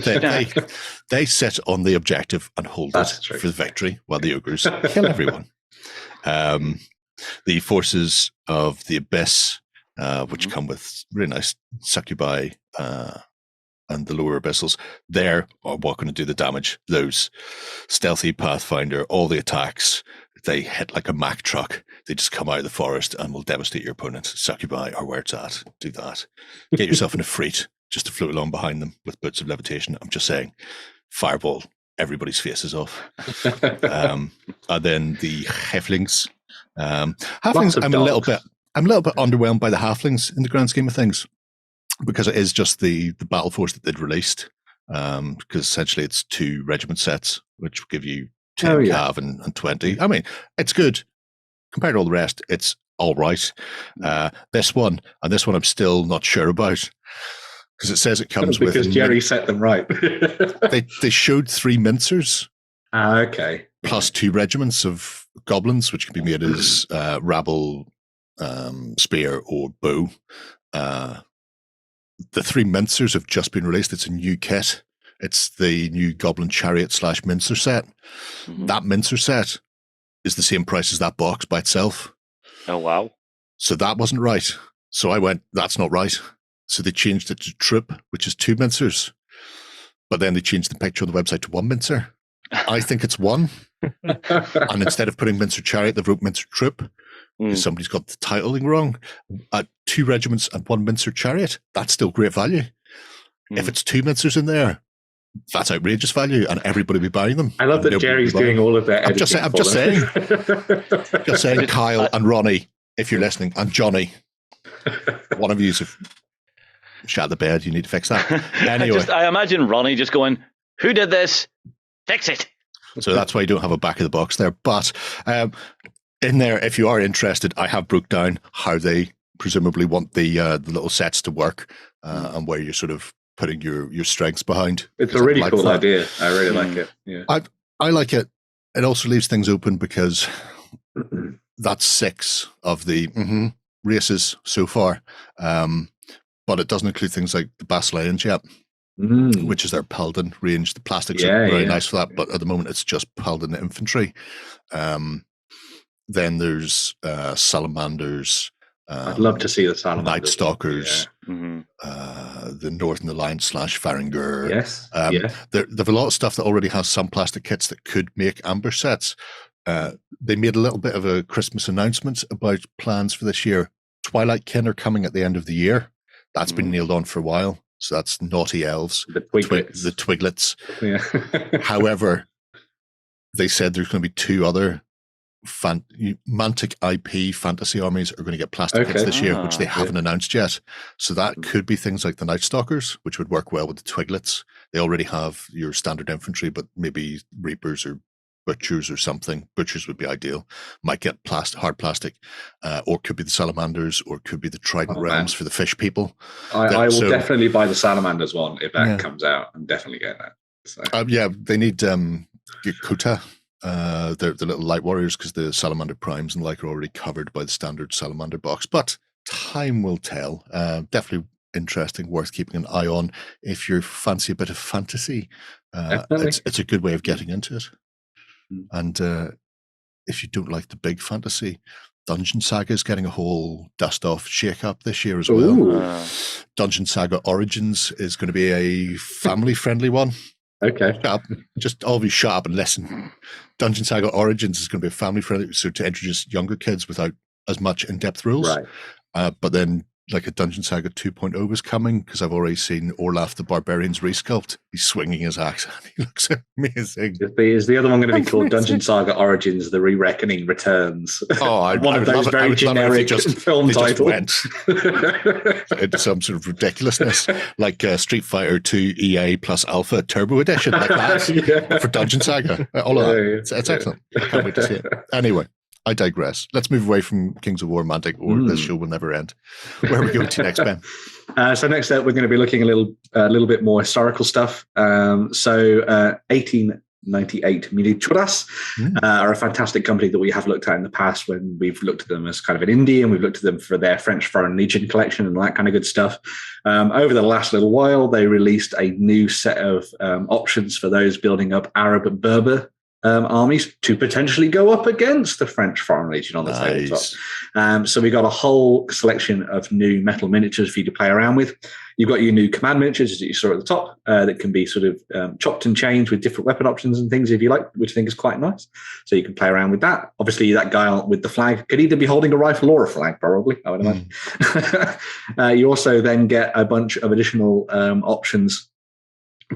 they sit on the objective and hold it for the victory, while the ogres kill everyone. The forces of the Abyss, which come with really nice succubi and the lower abyssals, there are what going to do the damage. Those stealthy Pathfinder, all the attacks, they hit like a Mack truck. They just come out of the forest and will devastate your opponent. Succubi are where it's at. Do that. Get yourself in a freet just to float along behind them with boots of levitation. I'm just saying, fireball everybody's faces off. And then the Halflings. Halflings, I'm a little bit underwhelmed by the Halflings in the grand scheme of things, because it is just the battle force that they'd released. Because essentially it's 2 regiment sets, which will give you 10 cav and 20. I mean, it's good compared to all the rest. It's all right. This one I'm still not sure about, because it says it comes with. Because Jerry set them right. they showed 3 mincers. Okay. Plus 2 regiments of goblins, which can be made as rabble, spear, or bow. The 3 mincers have just been released. It's a new kit. It's the new Goblin Chariot / Mincer set. That Mincer set is the same price as that box by itself. Oh, wow. So that wasn't right. So I went, that's not right. So they changed it to Troop, which is 2 mincers. But then they changed the picture on the website to 1 mincer. I think it's 1. And instead of putting Mincer Chariot, they've wrote Mincer Troop. Somebody's got the titling wrong. 2 regiments and 1 Mincer Chariot, that's still great value. If it's 2 mincers in there, that's outrageous value, and everybody will be buying them. I love that Jerry's doing all of that. I'm just saying, Kyle and Ronnie, if you're listening, and Johnny, one of you have shat the bed. You need to fix that. Anyway, I imagine Ronnie just going, "Who did this? Fix it." So that's why you don't have a back of the box there. But in there, if you are interested, I have broke down how they presumably want the little sets to work, and where you're sort of putting your strengths behind. It's a really cool idea. I really like it. Yeah, I like it. It also leaves things open, because that's 6 of the races so far. but it doesn't include things like the Basileans yet, which is their Paladin range. The plastics are very nice for that, but at the moment it's just Paladin infantry. Then there's Salamanders. I'd love to see the Salamanders. Night Stalkers, the Northern Alliance / Farengur. Yes. There's a lot of stuff that already has some plastic kits that could make ambush sets. They made a little bit of a Christmas announcement about plans for this year. Twilight Kin are coming at the end of the year. That's been nailed on for a while. So that's Naughty Elves, the Twiglets. The Twiglets. Yeah. However, they said there's going to be 2 other Mantic IP fantasy armies are going to get plastic kits this year, which they haven't announced yet. So that could be things like the Night Stalkers, which would work well with the Twiglets. They already have your standard infantry, but maybe Reapers or Butchers or something. Butchers would be ideal. Might get hard plastic, or could be the Salamanders, or could be the Trident Realms for the fish people. I will definitely buy the Salamanders one if that comes out. I'm definitely getting that. So. They need Kuta. The little light warriors, because the Salamander Primes and like are already covered by the standard Salamander box. But time will tell. Definitely interesting, worth keeping an eye on if you fancy a bit of fantasy. It's a good way of getting into it. And if you don't like the big fantasy, Dungeon Saga is getting a whole dust-off shake-up this year as well. Dungeon Saga Origins is going to be a family-friendly one. Okay. Just all of you shut up and listen. Dungeon Saga Origins is going to be a family-friendly, so to introduce younger kids without as much in-depth rules. Right. But then, like a Dungeon Saga 2.0 is coming, because I've already seen Orlaf the Barbarian's resculpt. He's swinging his axe. He looks amazing. Is the other one going to be called Dungeon Saga Origins, The Re-Reckoning Returns? One of those very generic film titles. Went into some sort of ridiculousness, like Street Fighter 2 EA plus Alpha Turbo Edition, like that, for Dungeon Saga. All of that. It's excellent. I can't wait to see it. Anyway, I digress. Let's move away from Kings of War, Mantic, or this show will never end. Where are we going to next, Ben? So next up, we're going to be looking a little bit more historical stuff. 1898 Miniaturas are a fantastic company that we have looked at in the past when we've looked at them as kind of an indie, and we've looked at them for their French Foreign Legion collection and all that kind of good stuff. Over the last little while, they released a new set of options for those building up Arab and Berber armies to potentially go up against the French Foreign Legion on the tabletop. So we got a whole selection of new metal miniatures for you to play around with. You've got your new command miniatures that you saw at the top that can be sort of chopped and changed with different weapon options and things if you like, which I think is quite nice. So you can play around with that. Obviously, that guy with the flag could either be holding a rifle or a flag, probably, I would imagine. You also then get a bunch of additional options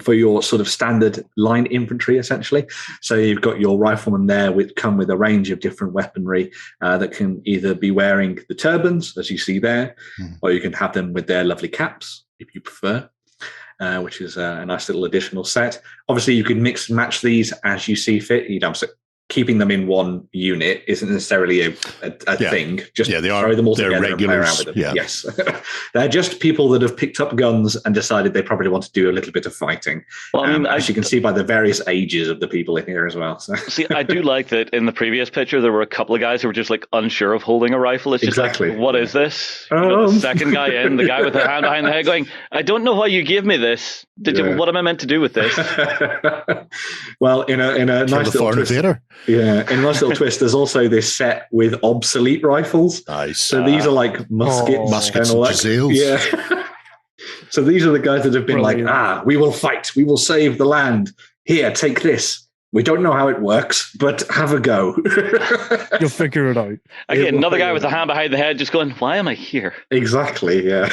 for your sort of standard line infantry, essentially. So you've got your riflemen there come with a range of different weaponry that can either be wearing the turbans, as you see there, or you can have them with their lovely caps, if you prefer, which is a nice little additional set. Obviously, you can mix and match these as you see fit. Keeping them in one unit isn't necessarily a thing. Just throw them all together and play around with them. Yeah. Yes. They're just people that have picked up guns and decided they probably want to do a little bit of fighting. Well, as you can see by the various ages of the people in here as well. So. See, I do like that in the previous picture, there were a couple of guys who were just like unsure of holding a rifle. It's just like, what is this? The second guy in, the guy with the hand behind the head going, I don't know why you gave me this. What am I meant to do with this? Well, in a nice little twist. Yeah, in a nice little twist, there's also this set with obsolete rifles. Nice. So these are like muskets and all that. Yeah. So these are the guys that have been we will fight. We will save the land. Here, take this. We don't know how it works, but have a go. You'll figure it out. Again, another guy with the hand behind the head just going, why am I here? Exactly, yeah.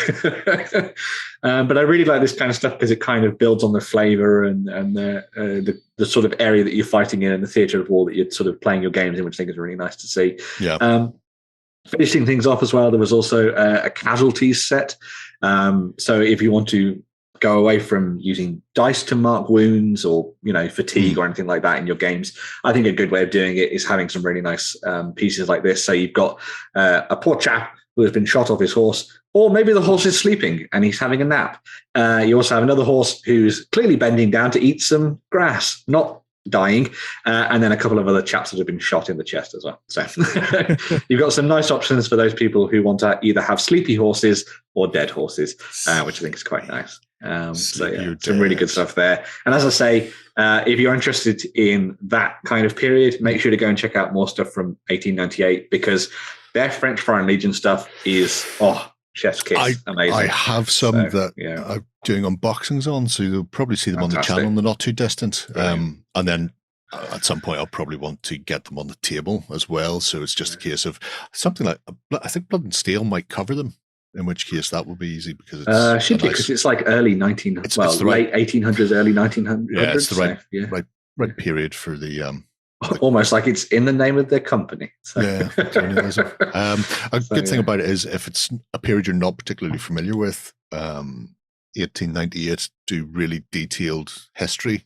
But I really like this kind of stuff because it kind of builds on the flavor and the sort of area that you're fighting in and the theatre of war that you're sort of playing your games in, which I think is really nice to see. Yeah. Finishing things off as well, there was also a casualties set. So if you want to go away from using dice to mark wounds or fatigue or anything like that in your games, I think a good way of doing it is having some really nice pieces like this. So you've got a poor chap who has been shot off his horse, or maybe the horse is sleeping and he's having a nap. You also have another horse who's clearly bending down to eat some grass, not dying, and then a couple of other chaps that have been shot in the chest as well. So you've got some nice options for those people who want to either have sleepy horses or dead horses, which I think is quite nice. So yeah, some really good stuff there. And as I say, if you're interested in that kind of period, make sure to go and check out more stuff from 1898, because their French Foreign Legion stuff is chef's kiss. Amazing. I have some that I'm doing unboxings on, so you'll probably see them on the channel in the not too distant. And then at some point I'll probably want to get them on the table as well. So it's just a case of something like, I think Blood and Steel might cover them, in which case that will be easy, because it's should be, because it's like early 1900s, it's late 1800s, early 1900s. Yeah, it's the right period for the almost like it's in the name of their company. So. Yeah. A good thing about it is, if it's a period you're not particularly familiar with, 1898 do really detailed history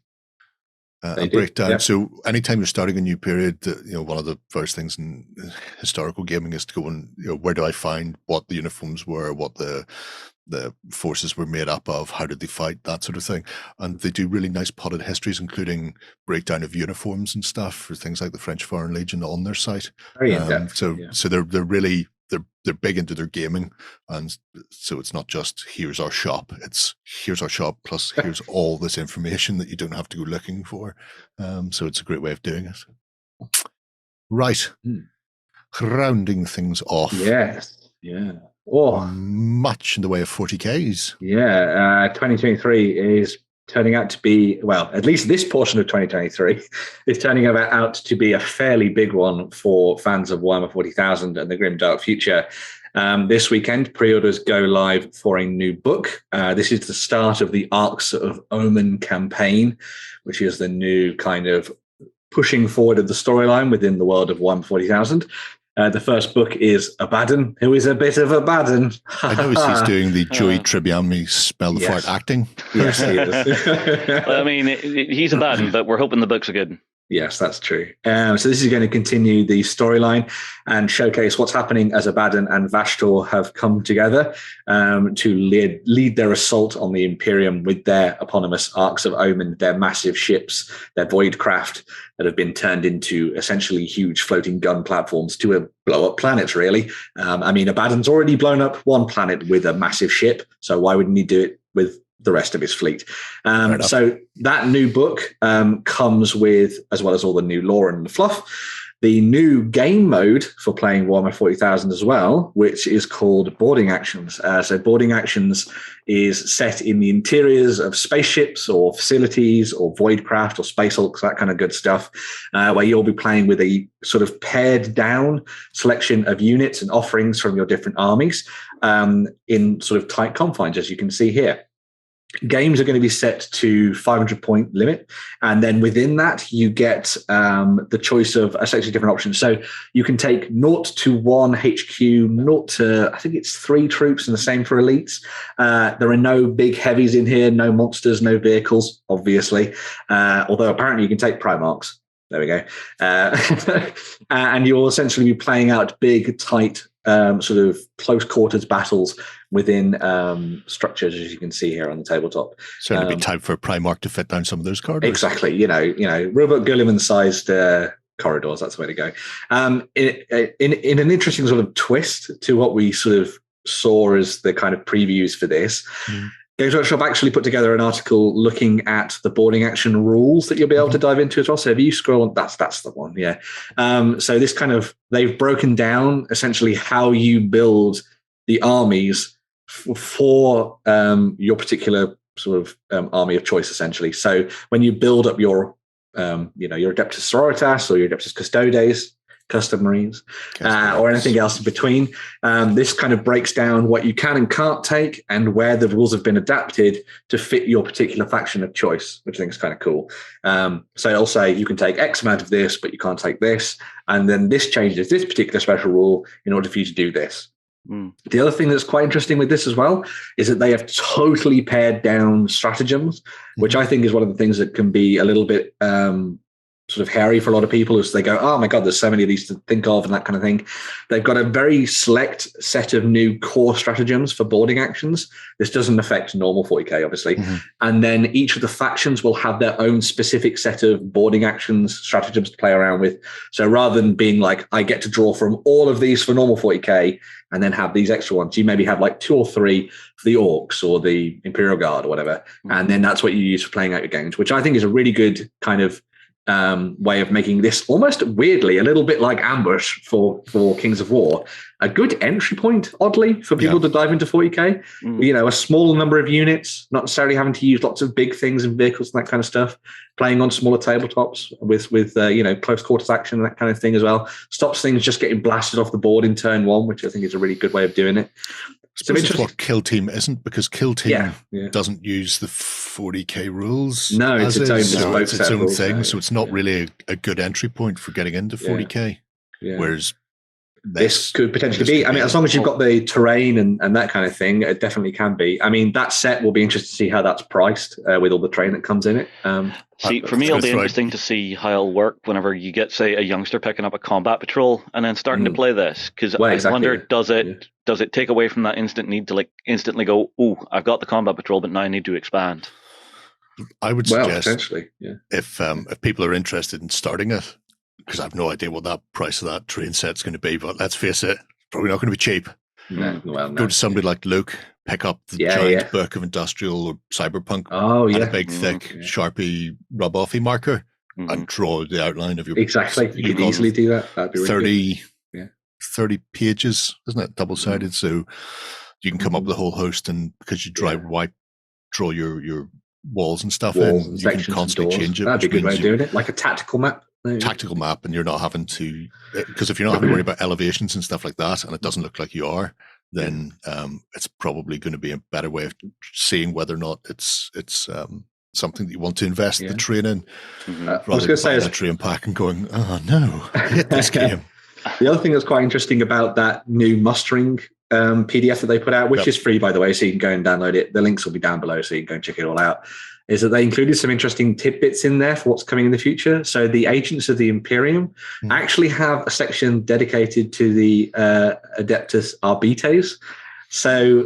and breakdown. Yep. So anytime you're starting a new period, one of the first things in historical gaming is to go and, where do I find what the uniforms were, what the forces were made up of, how did they fight, that sort of thing. And they do really nice potted histories, including breakdown of uniforms and stuff for things like the French Foreign Legion on their site. Very in-depth. So they're really they're big into their gaming, and so it's not just here's our shop, it's here's our shop plus here's all this information that you don't have to go looking for. So it's a great way of doing it. Right. Rounding things off. Yes. Yeah. Much in the way of 40Ks. Yeah. 2023 is turning out to be, well, at least this portion of 2023 is turning out to be a fairly big one for fans of Warhammer 40,000 and the Grim Dark Future. This weekend, pre-orders go live for a new book. This is the start of the Arks of Omen campaign, which is the new kind of pushing forward of the storyline within the world of Warhammer 40,000. The first book is Abaddon, who is a bit of a baddon. I noticed he's doing the Joey Tribbiani spell the fart acting. Yes, he is. Well, I mean, he's a baddon, but we're hoping the books are good. Yes, that's true. So this is going to continue the storyline and showcase what's happening as Abaddon and Vashtor have come together to lead their assault on the Imperium with their eponymous Arks of Omen, their massive ships, their void craft that have been turned into essentially huge floating gun platforms to blow up planets, really. I mean, Abaddon's already blown up one planet with a massive ship, so why wouldn't he do it with the rest of his fleet? So that new book comes with, as well as all the new lore and the fluff, the new game mode for playing Warhammer 40,000 as well, which is called Boarding Actions. So Boarding Actions is set in the interiors of spaceships or facilities or voidcraft or space hulks, that kind of good stuff, where you'll be playing with a sort of pared down selection of units and offerings from your different armies in sort of tight confines, as you can see here. Games are going to be set to 500-point limit. And then within that, you get the choice of essentially different options. So you can take 0 to 1 HQ, 0 to, I think it's 3 troops, and the same for elites. There are no big heavies in here, no monsters, no vehicles, obviously. Although apparently you can take Primarchs. There we go. And you'll essentially be playing out big, tight, sort of close quarters battles within structures, as you can see here on the tabletop. So it'll be time for Primarch to fit down some of those corridors. Exactly. You know, Robot Gulliman-sized corridors. That's the way to go. In an interesting sort of twist to what we sort of saw as the kind of previews for this. Games Workshop actually put together an article looking at the boarding action rules that you'll be able to dive into as well. So if you scroll on, that's the one, yeah. So this kind of, they've broken down essentially how you build the armies for your particular sort of army of choice, essentially. So when you build up your, your Adeptus Sororitas or your Adeptus Custodes, Custom Marines, or anything else in between. This kind of breaks down what you can and can't take and where the rules have been adapted to fit your particular faction of choice, which I think is kind of cool. So it'll say you can take X amount of this, but you can't take this. And then this changes this particular special rule in order for you to do this. The other thing that's quite interesting with this as well is that they have totally pared down stratagems, which I think is one of the things that can be a little bit sort of hairy for a lot of people as they go, oh my God, there's so many of these to think of and that kind of thing. They've got a very select set of new core stratagems for boarding actions. This doesn't affect normal 40k, obviously. And then each of the factions will have their own specific set of boarding actions, stratagems to play around with. So rather than being like, I get to draw from all of these for normal 40k and then have these extra ones, you maybe have like 2 or 3 for the Orcs or the Imperial Guard or whatever. And then that's what you use for playing out your games, which I think is a really good kind of way of making this almost weirdly a little bit like Ambush for Kings of War, a good entry point, oddly, for people to dive into 40k. You know, a small number of units, not necessarily having to use lots of big things and vehicles and that kind of stuff. Playing on smaller tabletops with you know, close quarters action and that kind of thing as well. Stops things just getting blasted off the board in turn 1, which I think is a really good way of doing it. So it's what Kill Team isn't, because Kill Team doesn't use the 40k rules. No, it's its own thing. So it's not really a good entry point for getting into 40k. Whereas this could potentially be. I mean, as long as you've got the terrain and that kind of thing, it definitely can be. I mean, that set will be interesting to see how that's priced with all the terrain that comes in it. See, for me, it'll be interesting to see how it'll work whenever you get, say, a youngster picking up a combat patrol and then starting to play this. Because I wonder, does it take away from that instant need to like instantly go, oh, I've got the combat patrol, but now I need to expand? I would suggest potentially, if people are interested in starting it, because I have no idea what that price of that train set's going to be, but let's face it, probably not going to be cheap. Go to somebody like Loke, pick up the giant book of industrial or cyberpunk, and a big, thick Sharpie rub-offy marker, and draw the outline of your... Exactly, you could easily do that. That'd be really 30 pages, isn't it? Double-sided, so you can come up with a whole host, and because you draw your walls and stuff in, you can constantly change it. That'd be a good way of doing it, like a tactical map. Tactical map, and you're not having to, because if you're not having to worry about elevations and stuff like that, and it doesn't look like you are, then it's probably going to be a better way of seeing whether or not it's something that you want to invest the train in. I was going to say, a train pack and going, oh no, I hate this game. The other thing that's quite interesting about that new mustering PDF that they put out, which is free, by the way, so you can go and download it. The links will be down below, so you can go and check it all out. Is that they included some interesting tidbits in there for what's coming in the future. So the Agents of the Imperium actually have a section dedicated to the Adeptus Arbites. So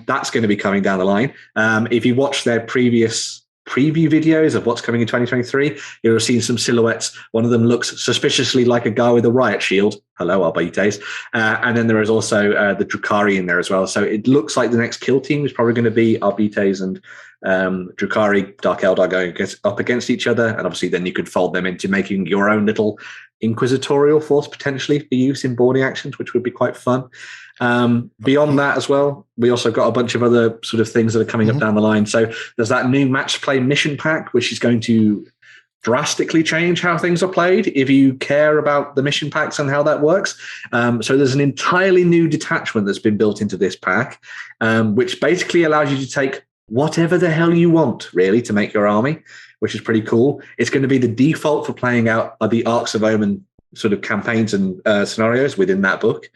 that's going to be coming down the line. If you watch their previous preview videos of what's coming in 2023, you'll have seen some silhouettes. One of them looks suspiciously like a guy with a riot shield. Hello, Arbites. And then there is also the Drukhari in there as well. So it looks like the next kill team is probably going to be Arbites and Drukhari, Dark Eldar going up against each other. And obviously then you could fold them into making your own little inquisitorial force potentially for use in boarding actions, which would be quite fun. Beyond that as well, we also got a bunch of other sort of things that are coming up down the line. So there's that new match play mission pack, which is going to drastically change how things are played if you care about the mission packs and how that works. So there's an entirely new detachment that's been built into this pack, which basically allows you to take whatever the hell you want, really, to make your army, which is pretty cool. It's going to be the default for playing out the Arks of Omen sort of campaigns and scenarios within that book.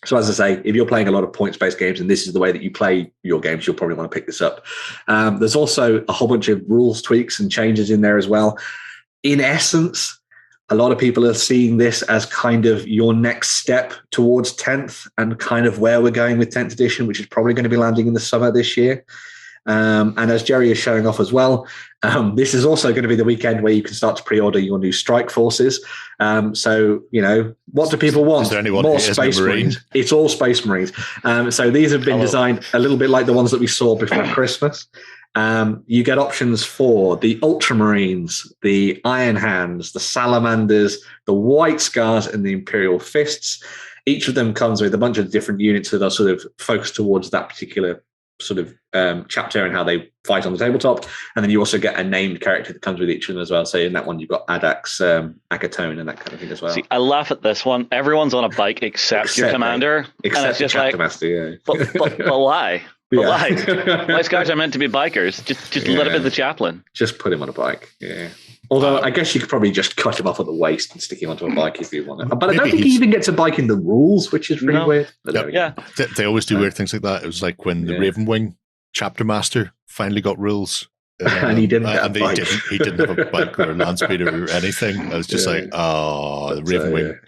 So as I say, if you're playing a lot of points-based games and this is the way that you play your games, you'll probably want to pick this up. There's also a whole bunch of rules tweaks and changes in there as well. In essence, a lot of people are seeing this as kind of your next step towards 10th and kind of where we're going with 10th edition, which is probably going to be landing in the summer this year. And as Jerry is showing off as well, this is also going to be the weekend where you can start to pre-order your new strike forces. So, you know, what do people want? More Space Marines. It's all Space Marines. So these have been designed a little bit like the ones that we saw before Christmas. You get options for the Ultramarines, the Iron Hands, the Salamanders, the White Scars, and the Imperial Fists. Each of them comes with a bunch of different units that are sort of focused towards that particular sort of chapter and how they fight on the tabletop. And then you also get a named character that comes with each of them as well. So in that one, you've got Adax, Akatone, and that kind of thing as well. See, I laugh at this one. Everyone's on a bike except your commander. Except and it's just like, Master, but why? But why? My scars are meant to be bikers. Just let it be the chaplain. Just put him on a bike. Yeah. Although I guess you could probably just cut him off at the waist and stick him onto a bike if you want it. But I don't think he even gets a bike in the rules, which is really weird. Yeah. They always do weird things like that. It was like when the Ravenwing chapter master finally got rules and he didn't have a bike. He didn't have a bike or a land speeder or anything. I was just like, oh, the Raven Wing.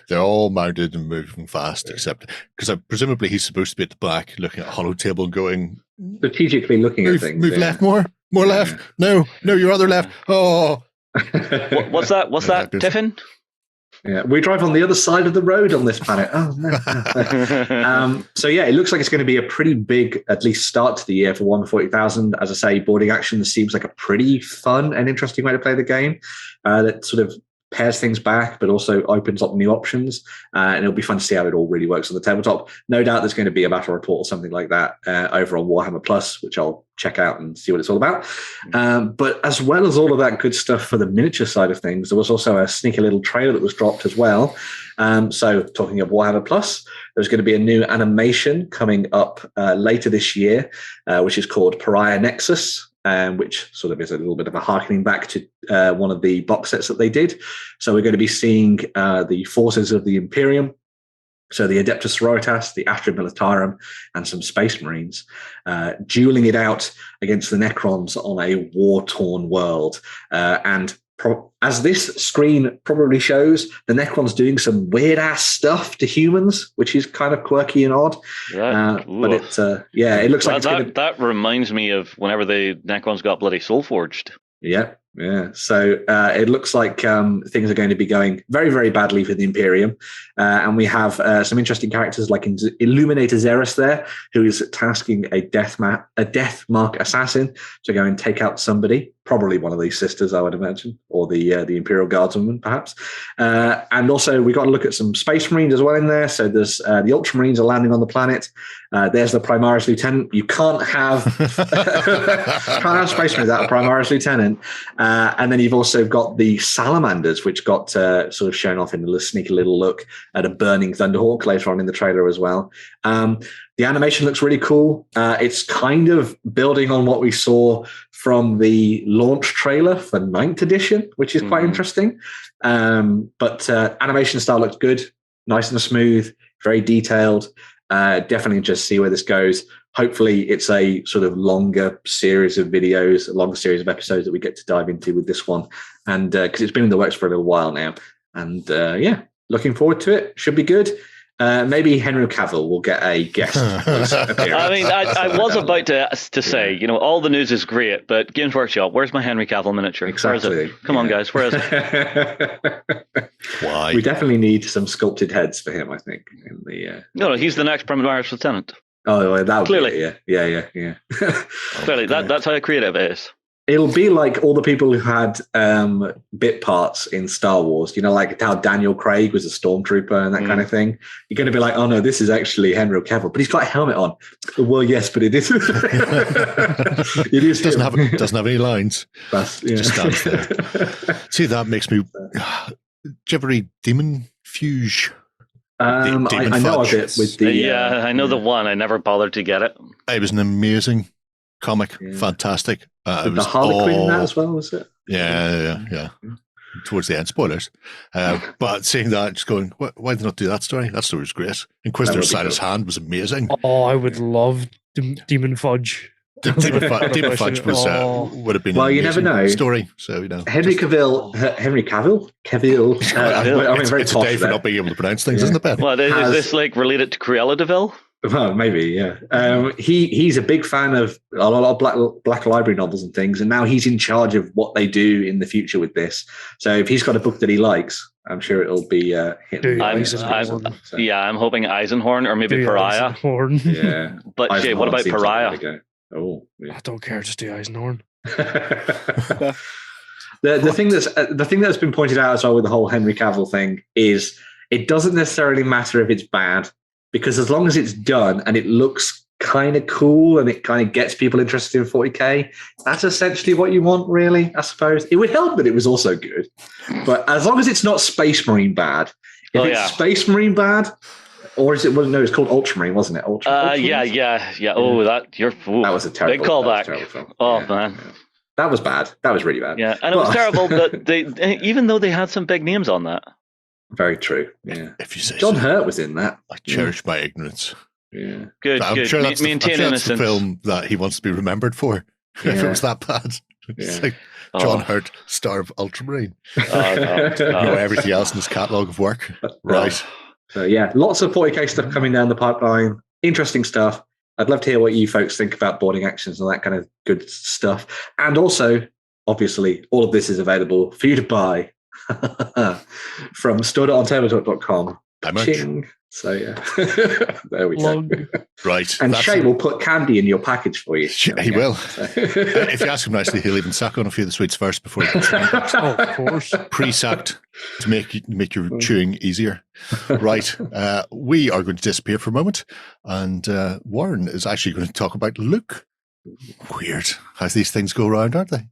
They're all mounted and moving fast, except because presumably he's supposed to be at the back looking at a hollow table going, strategically looking at things. Move left more left. No, your other left. Oh. What's that, Tiffin? Yeah, we drive on the other side of the road on this planet. Oh, no. So yeah, it looks like it's going to be a pretty big, at least start to the year for Warhammer 40,000. As I say, boarding action seems like a pretty fun and interesting way to play the game. That sort of pairs things back, but also opens up new options. And it'll be fun to see how it all really works on the tabletop. No doubt there's going to be a battle report or something like that over on Warhammer Plus, which I'll check out and see what it's all about. But as well as all of that good stuff for the miniature side of things, there was also a sneaky little trailer that was dropped as well. So talking of Warhammer Plus, there's going to be a new animation coming up later this year, which is called Pariah Nexus. Which sort of is a little bit of a harkening back to one of the box sets that they did. So we're going to be seeing the forces of the Imperium, so the Adeptus Sororitas, the Astra Militarum, and some Space Marines, dueling it out against the Necrons on a war-torn world. As this screen probably shows, the Necrons doing some weird-ass stuff to humans, which is kind of quirky and odd. But it looks like that reminds me of whenever the Necrons got bloody soul-forged. Yeah. So it looks like things are going to be going very, very badly for the Imperium. And we have some interesting characters like Illuminator Xeris there, who is tasking a death mark assassin to go and take out somebody, probably one of these sisters, I would imagine, or the Imperial Guardswoman, perhaps. And also we got to look at some Space Marines as well in there. So there's the Ultramarines are landing on the planet. There's the Primaris Lieutenant. You can't have Space Marines without a Primaris Lieutenant. And then you've also got the Salamanders, which got sort of shown off in a sneaky little look at a burning Thunderhawk later on in the trailer as well. The animation looks really cool. It's kind of building on what we saw from the launch trailer for 9th edition, which is quite interesting. But animation style looks good, nice and smooth, very detailed. Definitely just see where this goes. Hopefully it's a sort of longer series of videos, a longer series of episodes that we get to dive into with this one. And because it's been in the works for a little while now. And looking forward to it. Should be good. Maybe Henry Cavill will get a guest appearance. I mean, I was about to say, all the news is great, but Games Workshop, where's my Henry Cavill miniature? Exactly. Where is it? Come on, guys, where is it? Why? We definitely need some sculpted heads for him, I think. No, he's the next Primaris Lieutenant. Oh, well, that would clearly. Be it, yeah. Clearly, that's how creative it is. It'll be like all the people who had bit parts in Star Wars, like how Daniel Craig was a stormtrooper and that kind of thing. You're going to be like, oh no, this is actually Henry Cavill, but he's got a helmet on. Well, yes, but it is. It is. Doesn't have any lines. Just stands there. See, that makes me. Do you ever read Demon Fuge? I know of it with the. I know the one. I never bothered to get it. It was an amazing comic, fantastic. It was the Harlequin in that as well, was it? Yeah. Towards the end, spoilers. But seeing that, just going, why did they not do that story? That story was great. Inquisitor Silas Hand was amazing. Oh, I would love Demon Fudge. Demon Fudge was would have been well, an you never know story. So Henry Cavill. I'm very it's a day for not being able to pronounce things, isn't it, Ben? Well, is this like related to Cruella de Vil? Well, maybe, yeah. He's a big fan of a lot of Black Library novels and things, and now he's in charge of what they do in the future with this. So if he's got a book that he likes, I'm sure it'll be him. I'm hoping Eisenhorn or maybe Pariah. Yeah, but Jay, what about Pariah? Oh, yeah. I don't care. Just do Eisenhorn. The thing that's been pointed out as well with the whole Henry Cavill thing is it doesn't necessarily matter if it's bad, because as long as it's done and it looks kind of cool and it kind of gets people interested in 40k, that's essentially what you want, really, I suppose. It would help that it was also good, but as long as it's not Space Marine bad. If it's Space Marine bad, or is it? Well, no, it's called Ultramarine, wasn't it? Yeah. Oh, that was a terrible. Big callback. Oh man, yeah. That was bad. That was really bad. Yeah, and it was terrible that they, even though they had some big names on that. Very true. Yeah. If you say John Hurt was in that. I cherish my ignorance. Yeah. Good. I'm sure that's Maintain the innocence. film that he wants to be remembered for. if it was that bad. It's like John Hurt, star of Ultramarine. Everything else in his catalogue of work. Right. So yeah, lots of 40k stuff coming down the pipeline. Interesting stuff. I'd love to hear what you folks think about boarding actions and that kind of good stuff. And also, obviously, all of this is available for you to buy from store.ontabletop.com. So yeah, there we go. Right, and Shay will put candy in your package for you. He will. If you ask him nicely, he'll even suck on a few of the sweets first before he puts them in. Of course, pre-sucked to make your chewing easier. Right, we are going to disappear for a moment, and Warren is actually going to talk about Luke. Weird how these things go around, aren't they?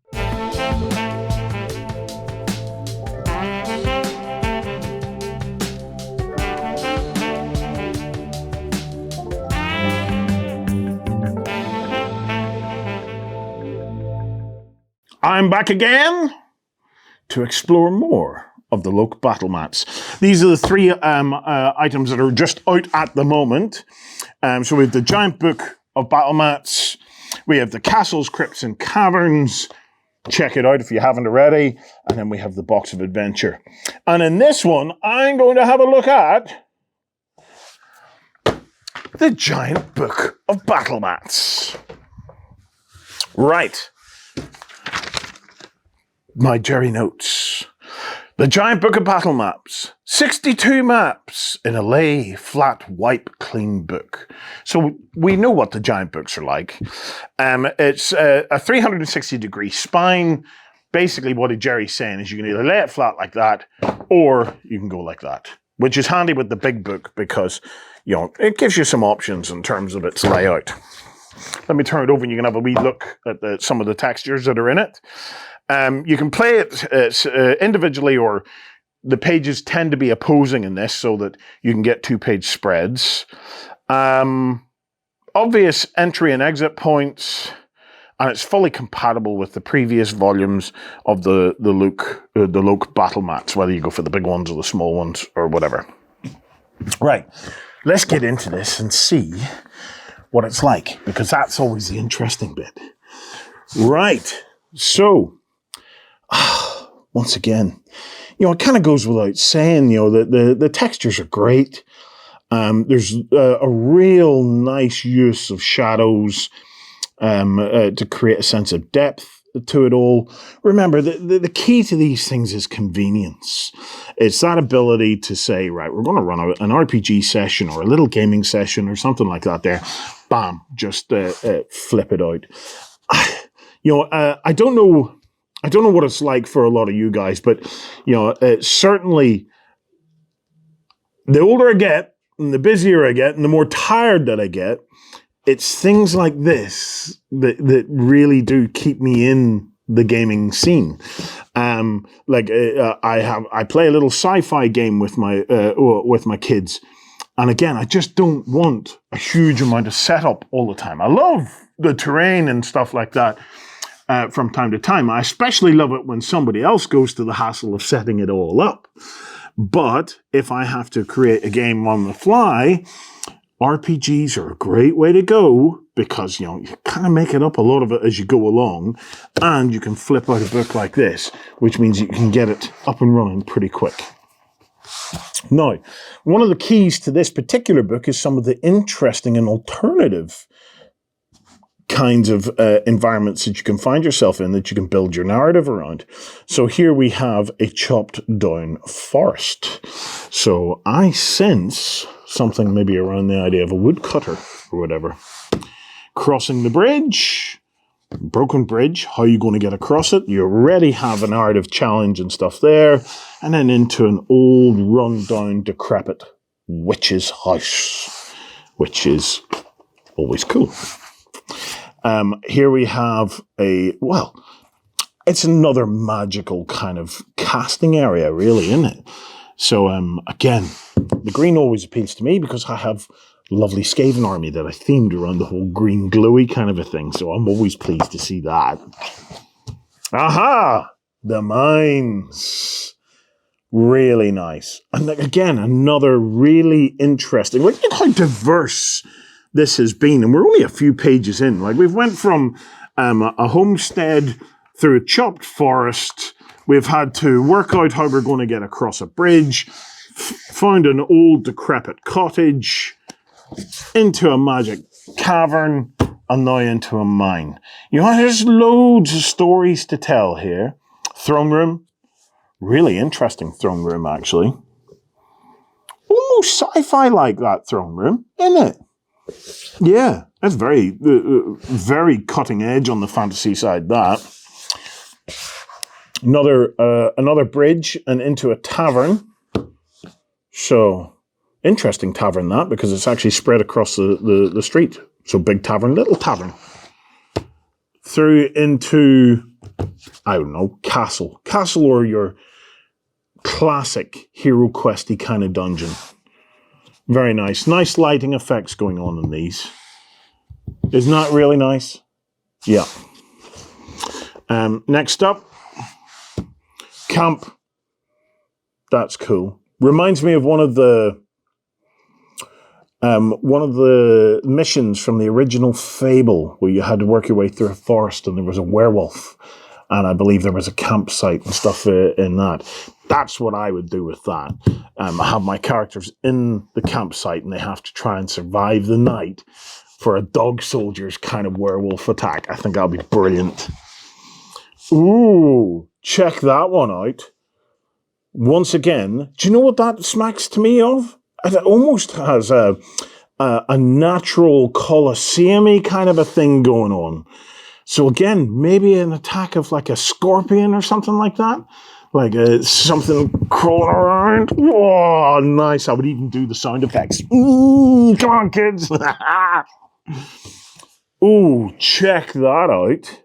I'm back again to explore more of the Loke BattleMats. These are the three items that are just out at the moment. So we have the giant book of BattleMats. We have the castles, crypts, and caverns. Check it out if you haven't already. And then we have the box of adventure. And in this one, I'm going to have a look at the giant book of BattleMats. Right. My Jerry notes. The giant book of battle maps. 62 maps in a lay, flat, wipe, clean book. So we know what the giant books are like. It's a 360-degree spine. Basically what Jerry's saying is you can either lay it flat like that, or you can go like that, which is handy with the big book because, it gives you some options in terms of its layout. Let me turn it over and you can have a wee look at some of the textures that are in it. You can play it individually, or the pages tend to be opposing in this so that you can get 2-page spreads. Obvious entry and exit points, and it's fully compatible with the previous volumes of the Loke BattleMats, whether you go for the big ones or the small ones or whatever. Right, let's get into this and see what it's like, because that's always the interesting bit. Right, so once again, it kind of goes without saying, that the textures are great. There's a real nice use of shadows to create a sense of depth to it all. Remember, the key to these things is convenience. It's that ability to say, right, we're going to run an RPG session or a little gaming session or something like that there. Bam, just flip it out. I don't know what it's like for a lot of you guys, but certainly the older I get and the busier I get and the more tired that I get, it's things like this that really do keep me in the gaming scene. I play a little sci-fi game with my kids, and again, I just don't want a huge amount of setup all the time. I love the terrain and stuff like that. From time to time. I especially love it when somebody else goes to the hassle of setting it all up. But if I have to create a game on the fly, RPGs are a great way to go because, you kind of make it up a lot of it as you go along, and you can flip out a book like this, which means you can get it up and running pretty quick. Now, one of the keys to this particular book is some of the interesting and alternative kinds of environments that you can find yourself in that you can build your narrative around. So here we have a chopped down forest. So I sense something maybe around the idea of a woodcutter or whatever. Crossing the bridge, broken bridge, how are you going to get across it? You already have a narrative challenge and stuff there. And then into an old, run-down, decrepit witch's house, which is always cool. Here we have it's another magical kind of casting area, really, isn't it? So, again, the green always appeals to me because I have lovely Skaven army that I themed around the whole green glowy kind of a thing. So I'm always pleased to see that. Aha! The mines. Really nice. And again, another really interesting, look how diverse this has been, and we're only a few pages in. We've went from a homestead through a chopped forest. We've had to work out how we're going to get across a bridge, found an old decrepit cottage, into a magic cavern, and now into a mine. You know, there's loads of stories to tell here. Throne room. Really interesting throne room, actually. Almost sci-fi like that throne room, isn't it? Yeah, that's very, very cutting edge on the fantasy side, that. Another bridge and into a tavern. So, interesting tavern, that, because it's actually spread across the street. So, big tavern, little tavern. Through into, I don't know, castle. Castle, or your classic Hero Questy kind of dungeon. Very nice. Nice lighting effects going on in these. Isn't that really nice? Yeah. Next up, camp. That's cool. Reminds me of one of the missions from the original Fable, where you had to work your way through a forest and there was a werewolf, and I believe there was a campsite and stuff in that. That's what I would do with that. I have my characters in the campsite and they have to try and survive the night for a dog soldier's kind of werewolf attack. I think that'll be brilliant. Ooh, check that one out. Once again, do you know what that smacks to me of? It almost has a natural Colosseum-y kind of a thing going on. So again, maybe an attack of like a scorpion or something like that. Like something crawling around. Oh, nice. I would even do the sound effects. Ooh, come on, kids. Ooh, check that out.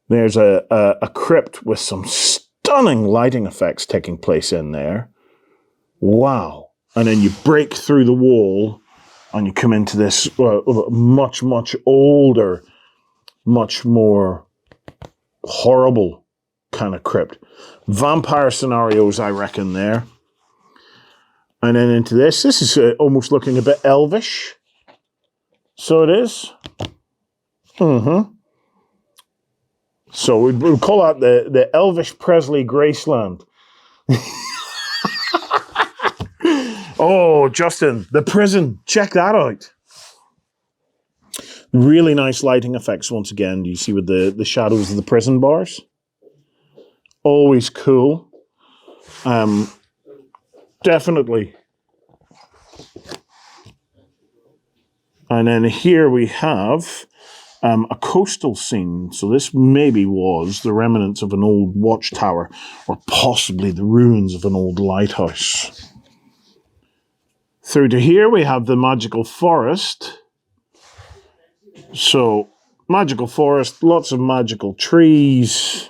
There's a crypt with some stunning lighting effects taking place in there. Wow. And then you break through the wall and you come into this much, much older, much more horrible kind of crypt. Vampire scenarios, I reckon, there. And then into this. This is almost looking a bit elvish. So it is. Mm-hmm. So we'd call that the Elvish Presley Graceland. Oh, Justin, the prison. Check that out. Really nice lighting effects once again. Do you see with the shadows of the prison bars? Always cool. Definitely. And then here we have a coastal scene. So this maybe was the remnants of an old watchtower, or possibly the ruins of an old lighthouse. Through to here we have the magical forest. So, magical forest, lots of magical trees.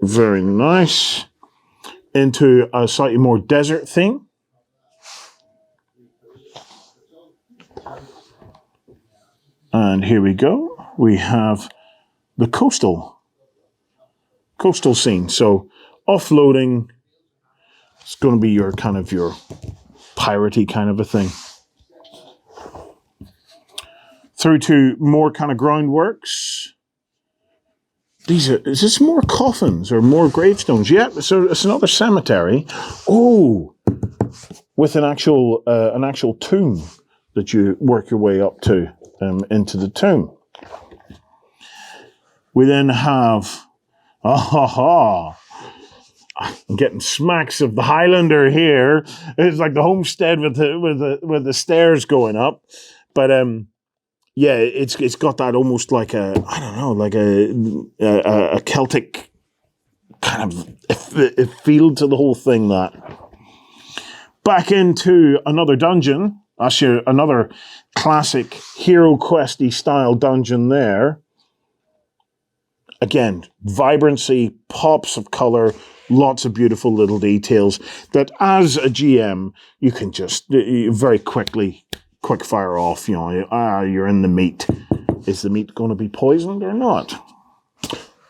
Very nice. Into a slightly more desert theme. And here we go. We have the coastal scene. So, offloading. It's going to be your kind of your piratey kind of a thing. Through to more kind of groundworks. Is this more coffins or more gravestones? Yeah, so it's another cemetery. Oh, with an actual tomb that you work your way up to into the tomb. We then have I'm getting smacks of the Highlander here. It's like the homestead with the stairs going up, but yeah, it's got that almost like a Celtic kind of feel to the whole thing. That back into another dungeon. That's another classic Hero Questy style dungeon there. Again, vibrancy, pops of color, lots of beautiful little details that as a GM, you can just very quick fire off. You know, you're in the meat. Is the meat going to be poisoned or not?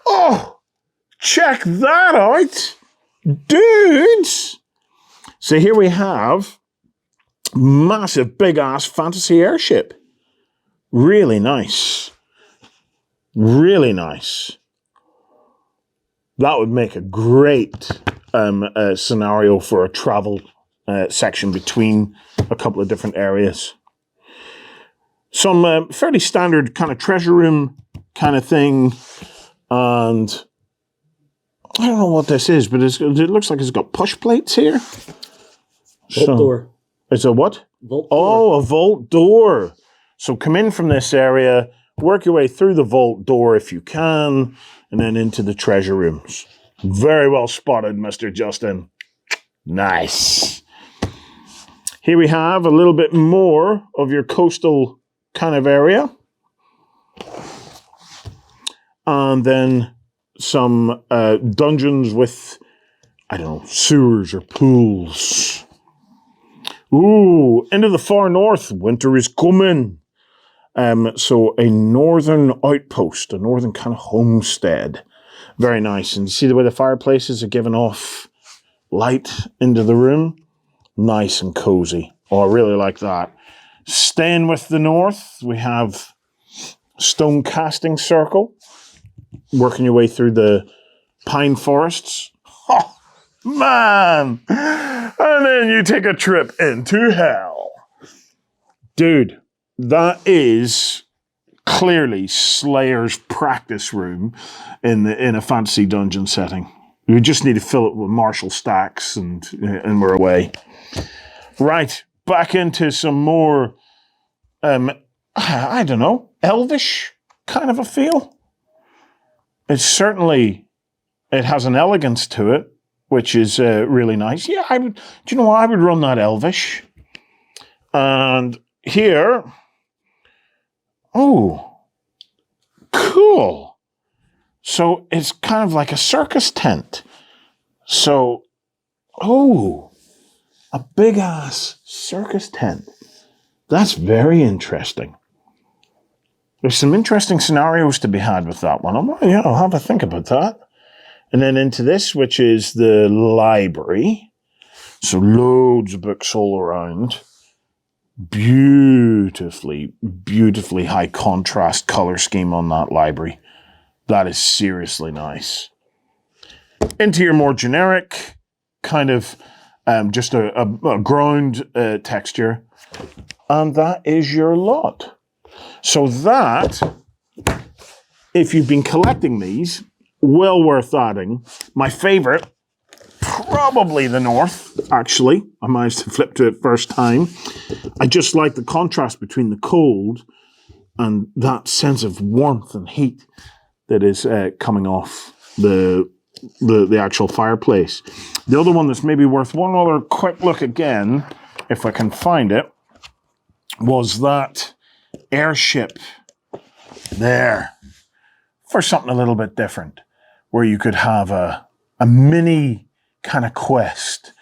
Oh, check that out, dudes. So here we have massive, big-ass fantasy airship. Really nice. Really nice. That would make a great scenario for a travel section between a couple of different areas. Some fairly standard kind of treasure room kind of thing. And I don't know what this is, but it looks like it's got push plates here. Vault door. It's a what? Vault door. Oh, a vault door. So come in from this area, work your way through the vault door if you can, and then into the treasure rooms. Very well spotted, Mr. Justin. Nice. Here we have a little bit more of your coastal kind of area. And then some dungeons with, I don't know, sewers or pools. Ooh, into the far north, winter is coming. So a northern outpost, a northern kind of homestead. Very nice. And you see the way the fireplaces are giving off light into the room? Nice and cozy. Oh, I really like that. Staying with the north, we have stone casting circle. Working your way through the pine forests. Oh, man! And then you take a trip into hell. Dude, that is clearly Slayer's practice room in a fantasy dungeon setting. We just need to fill it with Marshall stacks and we're away. Right, back into some more, I don't know, elvish kind of a feel. It's certainly, it has an elegance to it, which is really nice. Yeah, I would run that elvish. And here, oh, cool. So it's kind of like a circus tent. So, oh, a big ass circus tent. That's very interesting. There's some interesting scenarios to be had with that one. I'll have a think about that. And then into this, which is the library. So loads of books all around. Beautifully, beautifully high contrast color scheme on that library. That is seriously nice. Into your more generic kind of just a ground texture. And that is your lot. So that, if you've been collecting these, well worth adding. My favorite, probably the north, actually. I managed to flip to it first time. I just like the contrast between the cold and that sense of warmth and heat that is coming off the actual fireplace. The other one that's maybe worth one other quick look again, if I can find it, was that airship there for something a little bit different, where you could have a mini kind of quest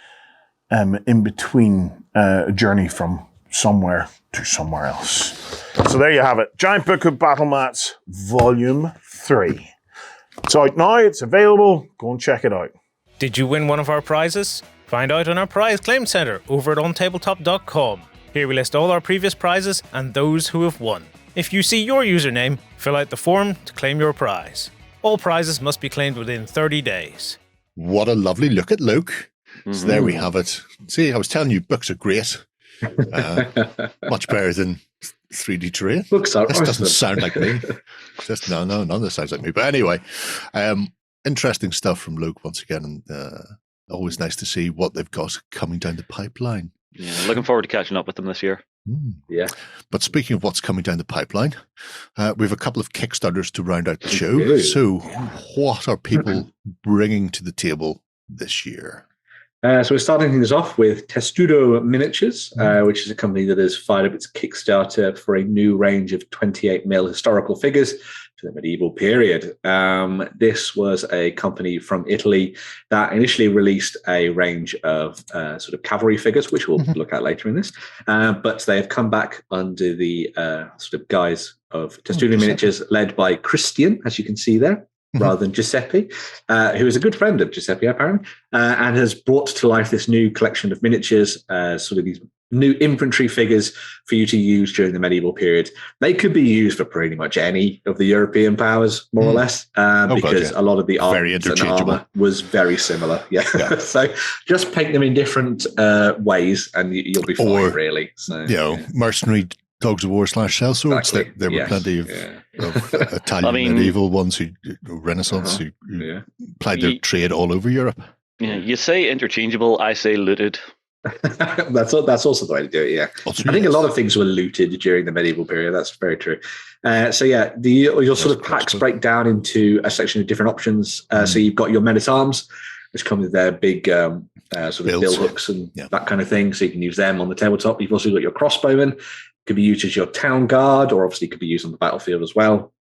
in between a journey from somewhere to somewhere else. So there you have it. Giant Book of BattleMats Volume 3. It's out now. It's available. Go and check it out. Did you win one of our prizes? Find out on our prize claim center over at OnTableTop.com. Here we list all our previous prizes and those who have won. If you see your username, fill out the form to claim your prize. All prizes must be claimed within 30 days. What a lovely look at Loke. Mm-hmm. So there we have it. See, I was telling you, books are great. Much better than 3D terrain. Books are This doesn't sound like me. No, none of this sounds like me. But anyway, interesting stuff from Loke once again. And always nice to see what they've got coming down the pipeline. Yeah, looking forward to catching up with them this year. Yeah. But speaking of what's coming down the pipeline, we have a couple of Kickstarters to round out the show. Okay. So what are people bringing to the table this year? So we're starting things off with Testudo Miniatures, which is a company that has fired up its Kickstarter for a new range of 28mm historical figures for the medieval period. This was a company from Italy that initially released a range of sort of cavalry figures, which we'll look at later in this. But they have come back under the sort of guise of Testudo Miniatures, led by Christian, as you can see there, rather than Giuseppe, who is a good friend of Giuseppe, apparently, and has brought to life this new collection of miniatures, sort of these new infantry figures for you to use during the medieval period. They could be used for pretty much any of the European powers, more or less, because a lot of the arms and armor was very similar. Yeah. So just paint them in different ways and you'll be fine, really. So, mercenary dogs of war / sellswords. Exactly. There were plenty of Italian medieval ones who Renaissance who applied their trade all over Europe. Yeah, you say interchangeable, I say looted. That's also the way to do it. Yeah, I think a lot of things were looted during the medieval period. That's very true. Your sort of packs break down into a section of different options. So you've got your men at arms, which come with their big sort of bill hooks and that kind of thing. So you can use them on the tabletop. You've also got your crossbowmen. Could be used as your town guard, or obviously could be used on the battlefield as well,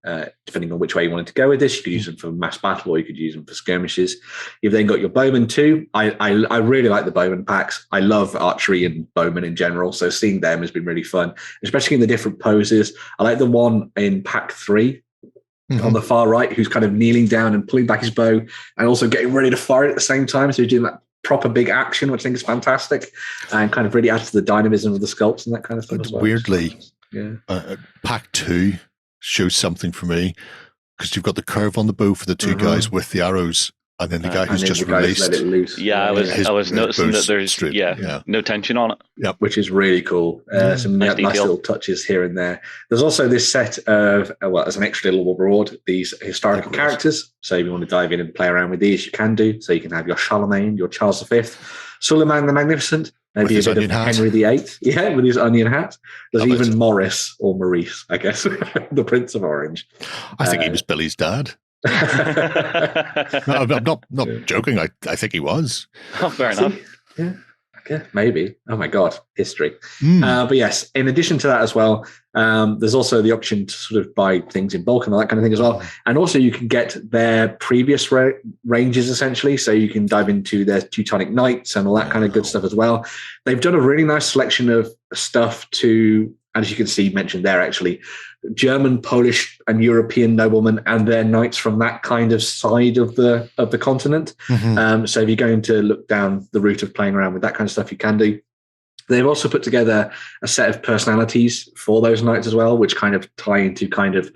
depending on which way you wanted to go with this. You could use them for mass battle, or you could use them for skirmishes. You've then got your bowmen too. I really like the bowmen packs. I love archery and bowmen in general, so seeing them has been really fun, especially in the different poses. I like the one in pack 3 on the far right, who's kind of kneeling down and pulling back his bow, and also getting ready to fire it at the same time. So you're doing that proper big action, which I think is fantastic, and kind of really adds to the dynamism of the sculpts and that kind of stuff. As well. Weirdly, pack 2 shows something for me, because you've got the curve on the bow for the two guys with the arrows, and then the guy who's just released. Let it loose. I was noticing that there's no tension on it. Yep, which is really cool. Some nice little touches here and there. There's also this set of, as an extra little reward, these historical characters. So if you want to dive in and play around with these, you can do. So you can have your Charlemagne, your Charles V, Suleiman the Magnificent, maybe a bit of Henry VIII, with his onion hat. There's even Maurice, or Maurice, I guess, the Prince of Orange. I think he was Billy's dad. No, I'm not joking. I think he was. Oh, fair enough. Yeah, maybe. Oh my God, history. But yes, in addition to that as well, there's also the option to sort of buy things in bulk and all that kind of thing as well. And also you can get their previous ranges essentially. So you can dive into their Teutonic Knights and all that kind of good stuff as well. They've done a really nice selection of stuff to, as you can see mentioned there, actually, German, Polish, and European noblemen and their knights from that kind of side of the continent. So if you're going to look down the route of playing around with that kind of stuff, you can do. They've also put together a set of personalities for those knights as well, which kind of tie into kind of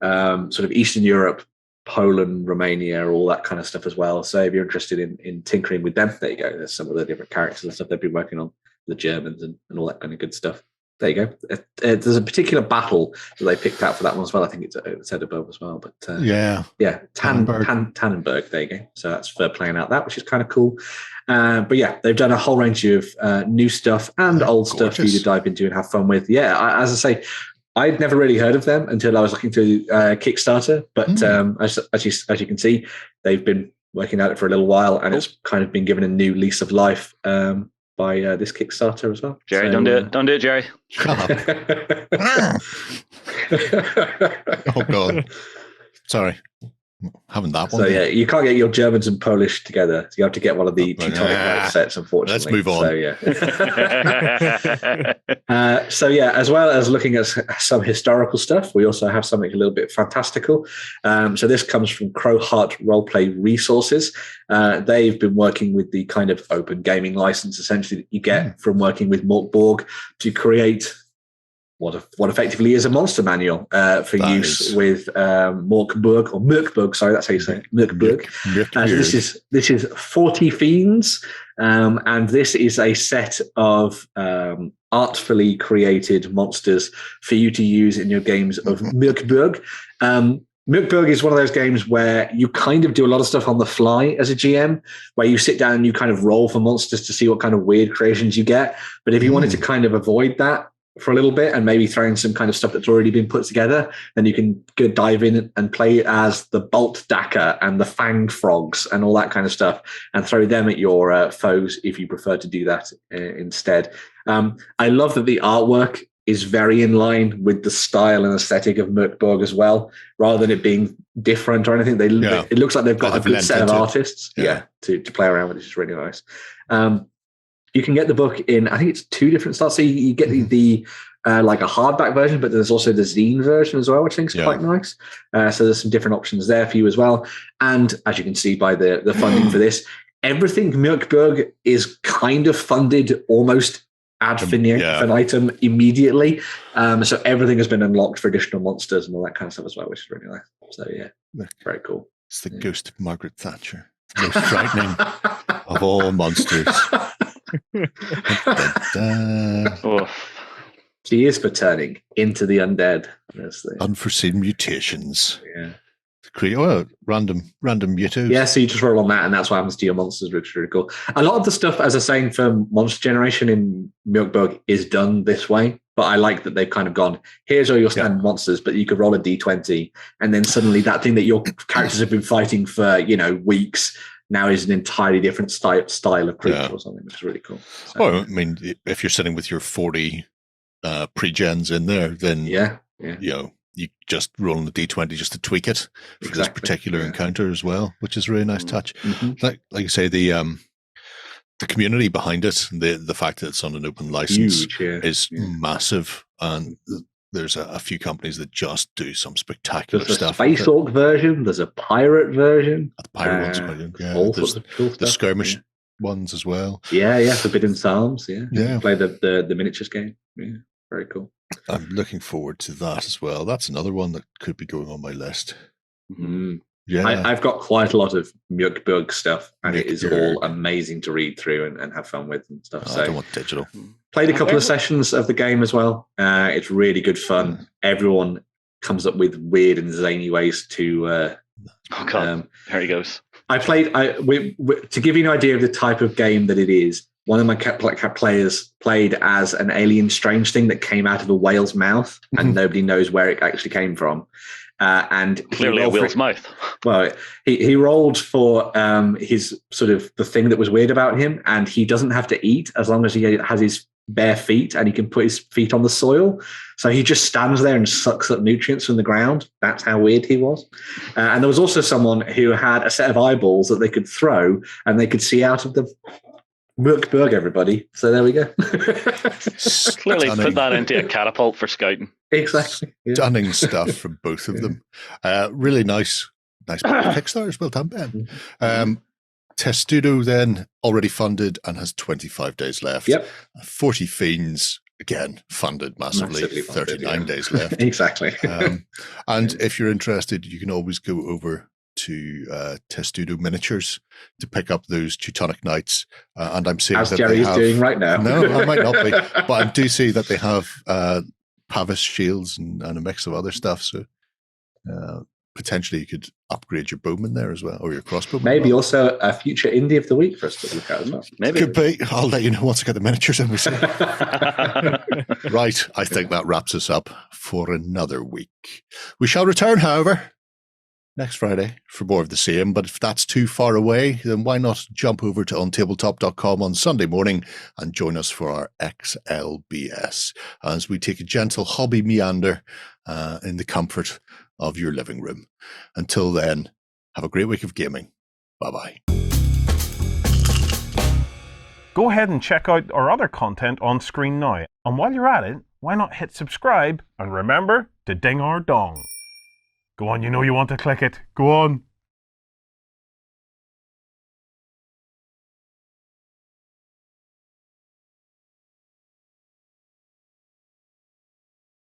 sort of Eastern Europe, Poland, Romania, all that kind of stuff as well. So if you're interested in tinkering with them, there you go. There's some of the different characters and stuff they've been working on, the Germans and all that kind of good stuff. There you go. There's a particular battle that they picked out for that one as well. I think it's said above as well. But Tannenberg. There you go. So that's for playing out that, which is kind of cool. But yeah, they've done a whole range of new stuff and old stuff for you to dive into and have fun with. Yeah, as I say, I'd never really heard of them until I was looking through Kickstarter. But as you can see, they've been working at it for a little while, and it's kind of been given a new lease of life. By this Kickstarter as well. Jerry, don't do it. Don't do it, Jerry. Shut up. Oh, God. Sorry. Having that one. So, you can't get your Germans and Polish together. You have to get one of the Teutonic Knight sets, unfortunately. Let's move on. So, as well as looking at some historical stuff, we also have something a little bit fantastical. So this comes from Crowheart Roleplay Resources. They've been working with the kind of open gaming license, essentially, that you get from working with Borg to create what effectively is a monster manual for use with Morkburg. Sorry, that's how you say it. Morkburg. So this is 40 Fiends, and this is a set of artfully created monsters for you to use in your games of Morkburg. Morkburg is one of those games where you kind of do a lot of stuff on the fly as a GM, where you sit down and you kind of roll for monsters to see what kind of weird creations you get. But if you wanted to kind of avoid that for a little bit and maybe throw in some kind of stuff that's already been put together, then you can go dive in and play as the Bolt Dacker and the Fanged Frogs and all that kind of stuff, and throw them at your foes if you prefer to do that instead. I love that the artwork is very in line with the style and aesthetic of Morkburg as well, rather than it being different or anything. It looks like they've got a good set of artists to play around with, which is really nice. You can get the book in, I think it's 2 different styles. So you get the like a hardback version, but there's also the zine version as well, which I think is quite nice. So there's some different options there for you as well. And as you can see by the funding for this, everything Morkburg is kind of funded almost add an item immediately. So everything has been unlocked for additional monsters and all that kind of stuff as well, which is really nice. So yeah, very cool. It's the ghost of Margaret Thatcher, the most frightening of all monsters. She is for turning into the undead. Unforeseen mutations. Yeah. Random mutos. Yeah, so you just roll on that, and that's what happens to your monsters, which is really cool. A lot of the stuff, as I was saying, for monster generation in Mjolkberg is done this way, but I like that they've kind of gone, here's all your standard monsters, but you could roll a d20, and then suddenly that thing that your characters have been fighting for, weeks, now is an entirely different style of creature or something, which is really cool. So, well, I mean, if you're sitting with your 40 pre-gens in there, then you just roll on the d20 just to tweak it for this particular encounter as well, which is a really nice touch. Mm-hmm. Like you say, the community behind it, the fact that it's on an open license is massive, and there's a few companies that just do some spectacular stuff. There's a Space Orc version, there's a pirate version. The pirate one's brilliant, all sorts of cool stuff. The skirmish ones as well. Yeah, Forbidden Psalms, play the miniatures game. Yeah, very cool. I'm looking forward to that as well. That's another one that could be going on my list. Mm-hmm. Yeah, I've got quite a lot of Mjolkberg stuff, and it is all amazing to read through and have fun with and stuff. So I don't want digital. Played a couple of sessions of the game as well. It's really good fun. Everyone comes up with weird and zany ways to. There he goes. I played. To give you an idea of the type of game that it is. One of my players played as an alien strange thing that came out of a whale's mouth, and nobody knows where it actually came from. And clearly a whale's mouth. Well, he rolled for his sort of the thing that was weird about him, and he doesn't have to eat as long as he has his bare feet and he can put his feet on the soil. So he just stands there and sucks up nutrients from the ground. That's how weird he was. And there was also someone who had a set of eyeballs that they could throw, and they could see out of the Mjolkberg, everybody. So there we go. Clearly put that into a catapult for scouting. Exactly. Yeah. Stunning stuff from both of them. Really nice Kickstarters. Well done, Ben. Testudo then already funded and has 25 days left. Yep. 40 Fiends, again, funded massively 39 days left. Exactly. And if you're interested, you can always go over to Testudo Miniatures to pick up those Teutonic Knights, and I'm seeing as that Jerry's doing right now. No, I might not be, but I do see that they have Pavis shields and a mix of other stuff. So potentially you could upgrade your bowman there as well, or your crossbowman. Maybe also a future indie of the week for us to look at as well. Maybe could be. I'll let you know once I get the miniatures and we see. Right, I think that wraps us up for another week. We shall return, however, next Friday for more of the same, but if that's too far away, then why not jump over to OnTableTop.com on Sunday morning and join us for our XLBS as we take a gentle hobby meander in the comfort of your living room. Until then, have a great week of gaming. Bye-bye. Go ahead and check out our other content on screen now. And while you're at it, why not hit subscribe and remember to ding our dong. Go on, you know you want to click it. Go on.